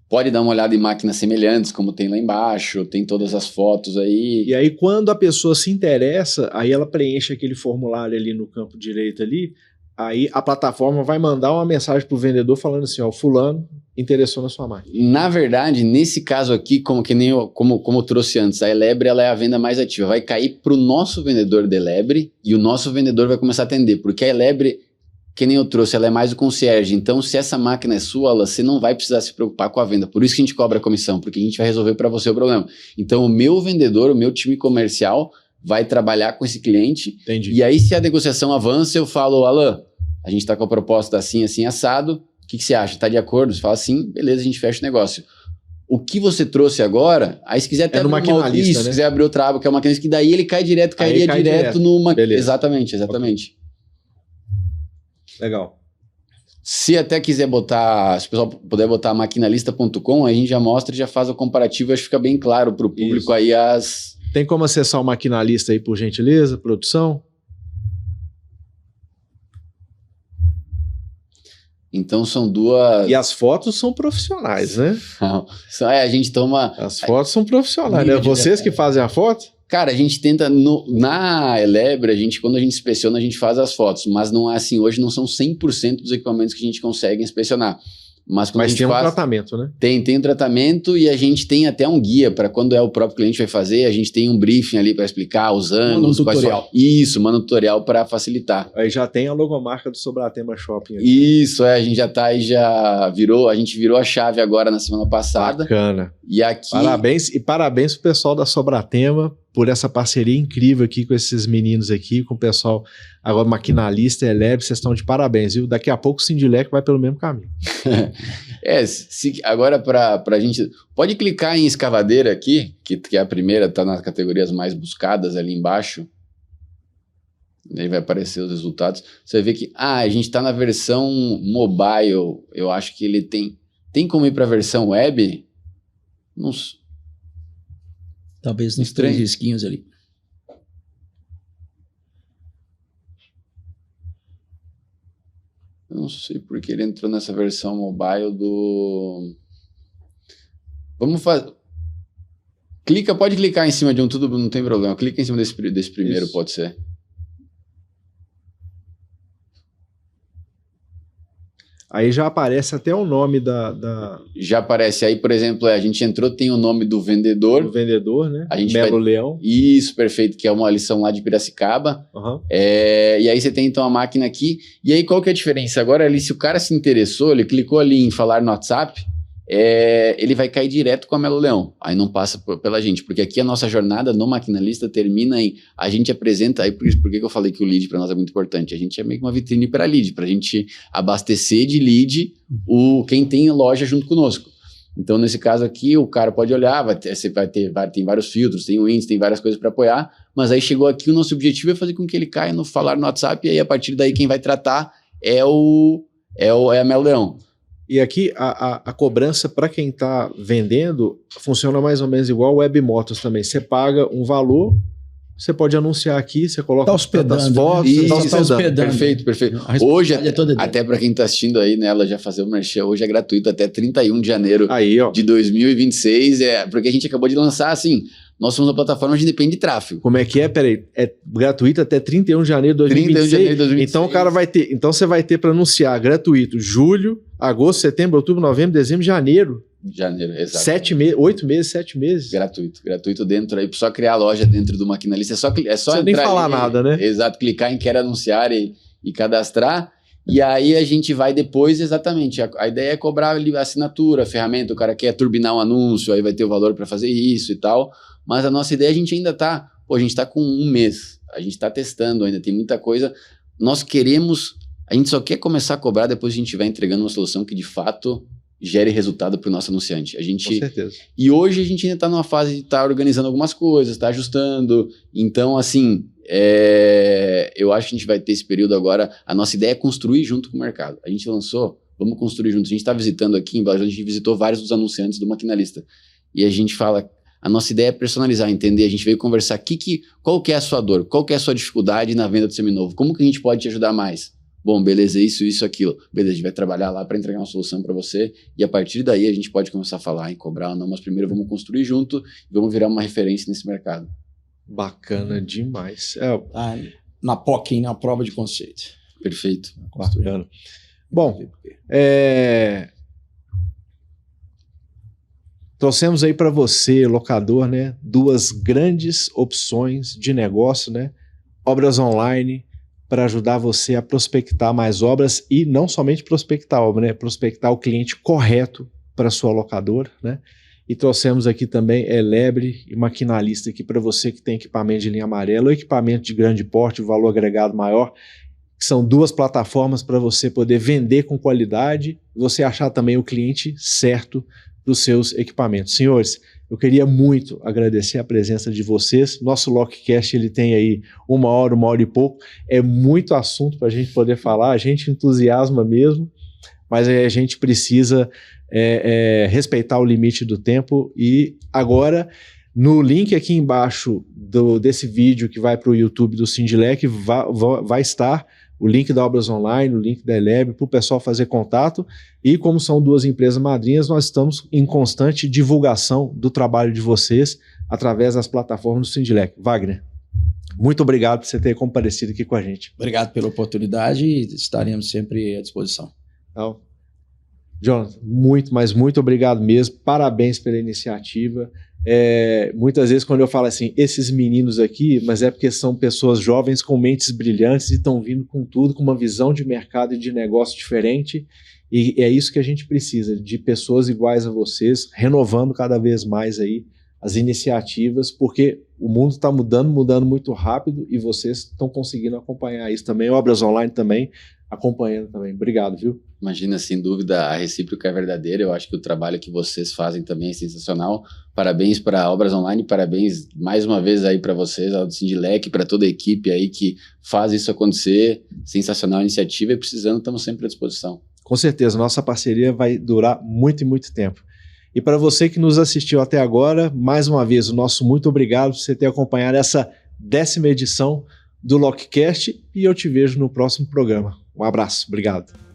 pode dar uma olhada em máquinas semelhantes, como tem lá embaixo, tem todas as fotos aí. E aí quando a pessoa se interessa, aí ela preenche aquele formulário ali no campo direito ali, aí a plataforma vai mandar uma mensagem para o vendedor falando assim, ó, fulano interessou na sua máquina. Na verdade, nesse caso aqui, como eu trouxe antes, a Elebre ela é a venda mais ativa. Vai cair para o nosso vendedor da Elebre e o nosso vendedor vai começar a atender, porque a Elebre, que nem eu trouxe, ela é mais o concierge. Então, se essa máquina é sua, você não vai precisar se preocupar com a venda. Por isso que a gente cobra a comissão, porque a gente vai resolver para você o problema. Então, o meu vendedor, o meu time comercial vai trabalhar com esse cliente. Entendi. E aí, se a negociação avança, eu falo, Alan, a gente está com a proposta assim, assim, assado. O que você acha? Está de acordo? Você fala assim, beleza, a gente fecha o negócio. O que você trouxe agora, aí se quiser até no maquinalista, né? Se quiser abrir outra aba, que é o maquinalista, que daí ele cairia direto numa... Exatamente. Okay. Legal. Se até quiser botar, se o pessoal puder botar maquinalista.com, aí a gente já mostra e já faz o comparativo, acho que fica bem claro para o público aí as... Tem como acessar o maquinalista aí, por gentileza, produção? Então são duas... E as fotos são profissionais, né? Não, a gente toma... As fotos são profissionais, né? Vocês que fazem a foto? Cara, a gente tenta, na Elebre, quando a gente inspeciona, a gente faz as fotos, mas não é assim, hoje não são 100% dos equipamentos que a gente consegue inspecionar. Mas quando a gente tem faz, um tratamento, né? Tem um tratamento e a gente tem até um guia para quando é o próprio cliente vai fazer, a gente tem um briefing ali para explicar os ângulos. Manda um tutorial. Manda um tutorial para facilitar. Aí já tem a logomarca do Sobratema Shopping. Aqui. Isso, a gente já tá aí, a gente virou a chave agora na semana passada. Bacana. E aqui... Parabéns pro pessoal da Sobratema por essa parceria incrível aqui com esses meninos aqui, com o pessoal agora maquinalista, Elebre, vocês estão de parabéns, viu? Daqui a pouco o Sindilec vai pelo mesmo caminho. Agora pra gente... Pode clicar em escavadeira aqui, que é a primeira, tá nas categorias mais buscadas ali embaixo. Aí vai aparecer os resultados. Você vê que, a gente tá na versão mobile, eu acho que ele tem... Tem como ir pra versão web? Não sei. Talvez nos 3 risquinhos ali. Eu não sei porque ele entrou nessa versão mobile do... Vamos fazer... Pode clicar em cima de um tudo, não tem problema. Clica em cima desse primeiro, isso. Pode ser. Aí já aparece até o nome da... Já aparece aí, por exemplo, a gente entrou, tem o nome do vendedor. Do vendedor, né? A gente Melo Leão. Isso, perfeito, que é uma lição lá de Piracicaba. Uhum. E aí você tem então a máquina aqui. E aí qual que é a diferença? Agora ali, se o cara se interessou, ele clicou ali em falar no WhatsApp, ele vai cair direto com a Melo Leão. Aí não passa pela gente, porque aqui a nossa jornada no Maquinalista termina em... A gente apresenta... Aí por que eu falei que o lead para nós é muito importante? A gente é meio que uma vitrine para lead, para a gente abastecer de lead quem tem loja junto conosco. Então, nesse caso aqui, o cara pode olhar, tem vários filtros, tem o índice, tem várias coisas para apoiar, mas aí chegou aqui, o nosso objetivo é fazer com que ele caia no falar no WhatsApp, e aí a partir daí quem vai tratar é a Melo Leão. E aqui a cobrança para quem está vendendo funciona mais ou menos igual o Webmotors também. Você paga um valor, você pode anunciar aqui, você coloca as fotos, tá hospedando. Perfeito. Hoje, até para quem está assistindo aí, né, ela já fazer o merchan, hoje é gratuito até 31 de janeiro de 2026, porque a gente acabou de lançar, assim, nós somos uma plataforma onde depende de tráfego. Como é que é? Peraí, é gratuito até 31 de janeiro de 2026? 31 de janeiro de 2026. Então o cara vai ter, então você vai ter para anunciar gratuito julho, agosto, setembro, outubro, novembro, dezembro, janeiro. Janeiro, exato. 7 meses, 8 meses, 7 meses. Gratuito dentro aí, só criar a loja dentro do Maquinalista, é só entrar nem falar ali, nada, né? Exato, clicar em quer anunciar e cadastrar, e aí a gente vai depois, exatamente, a ideia é cobrar ali a assinatura, a ferramenta, o cara quer turbinar um anúncio, aí vai ter o valor para fazer isso e tal, mas a nossa ideia, a gente ainda tá, a gente tá com 1 mês, a gente tá testando ainda, tem muita coisa, a gente só quer começar a cobrar depois que a gente estiver entregando uma solução que de fato gere resultado para o nosso anunciante. Com certeza. E hoje a gente ainda está numa fase de estar organizando algumas coisas, está ajustando. Então, assim, eu acho que a gente vai ter esse período agora. A nossa ideia é construir junto com o mercado. A gente lançou, vamos construir junto. A gente está visitando aqui em Belo Horizonte, a gente visitou vários dos anunciantes do Maquinalista. E a gente fala, a nossa ideia é personalizar, entender. A gente veio conversar qual que é a sua dor, qual que é a sua dificuldade na venda do seminovo, como que a gente pode te ajudar mais? Bom, beleza, isso, aquilo. Beleza, a gente vai trabalhar lá para entregar uma solução para você e a partir daí a gente pode começar a falar em cobrar ou não, mas primeiro vamos construir junto e vamos virar uma referência nesse mercado. Bacana demais. Na POC, na prova de conceito. Perfeito. Bacana. Bom, trouxemos aí para você, locador, né, 2 grandes opções de negócio, né? Obras online, para ajudar você a prospectar mais obras e não somente prospectar a obra, né? Prospectar o cliente correto para a sua locadora, né? E trouxemos aqui também Elebre e Maquinalista aqui para você que tem equipamento de linha amarela ou equipamento de grande porte, valor agregado maior, que são 2 plataformas para você poder vender com qualidade e você achar também o cliente certo para os seus equipamentos. Senhores, eu queria muito agradecer a presença de vocês. Nosso LocCast ele tem aí 1 hora e pouco. É muito assunto para a gente poder falar, a gente entusiasma mesmo, mas a gente precisa respeitar o limite do tempo. E agora, no link aqui embaixo desse vídeo que vai para o YouTube do Sindilec, vai estar o link da Obras Online, o link da Eleb, para o pessoal fazer contato. E como são 2 empresas madrinhas, nós estamos em constante divulgação do trabalho de vocês através das plataformas do Sindilec. Wagner, muito obrigado por você ter comparecido aqui com a gente. Obrigado pela oportunidade e estaremos sempre à disposição. Então, Jonathan, muito obrigado mesmo. Parabéns pela iniciativa. Muitas vezes quando eu falo assim, esses meninos aqui, mas é porque são pessoas jovens com mentes brilhantes e estão vindo com tudo, com uma visão de mercado e de negócio diferente, e é isso que a gente precisa, de pessoas iguais a vocês, renovando cada vez mais aí as iniciativas, porque o mundo está mudando muito rápido e vocês estão conseguindo acompanhar isso também, Obras Online também, acompanhando também. Obrigado, viu? Imagina, sem dúvida, a recíproca é verdadeira. Eu acho que o trabalho que vocês fazem também é sensacional. Parabéns para a Obras Online, parabéns mais uma vez aí para vocês, ao Sindilec, para toda a equipe aí que faz isso acontecer. Sensacional a iniciativa e precisando, estamos sempre à disposição. Com certeza, nossa parceria vai durar muito e muito tempo. E para você que nos assistiu até agora, mais uma vez, o nosso muito obrigado por você ter acompanhado essa 10ª edição do LocCast e eu te vejo no próximo programa. Um abraço, obrigado.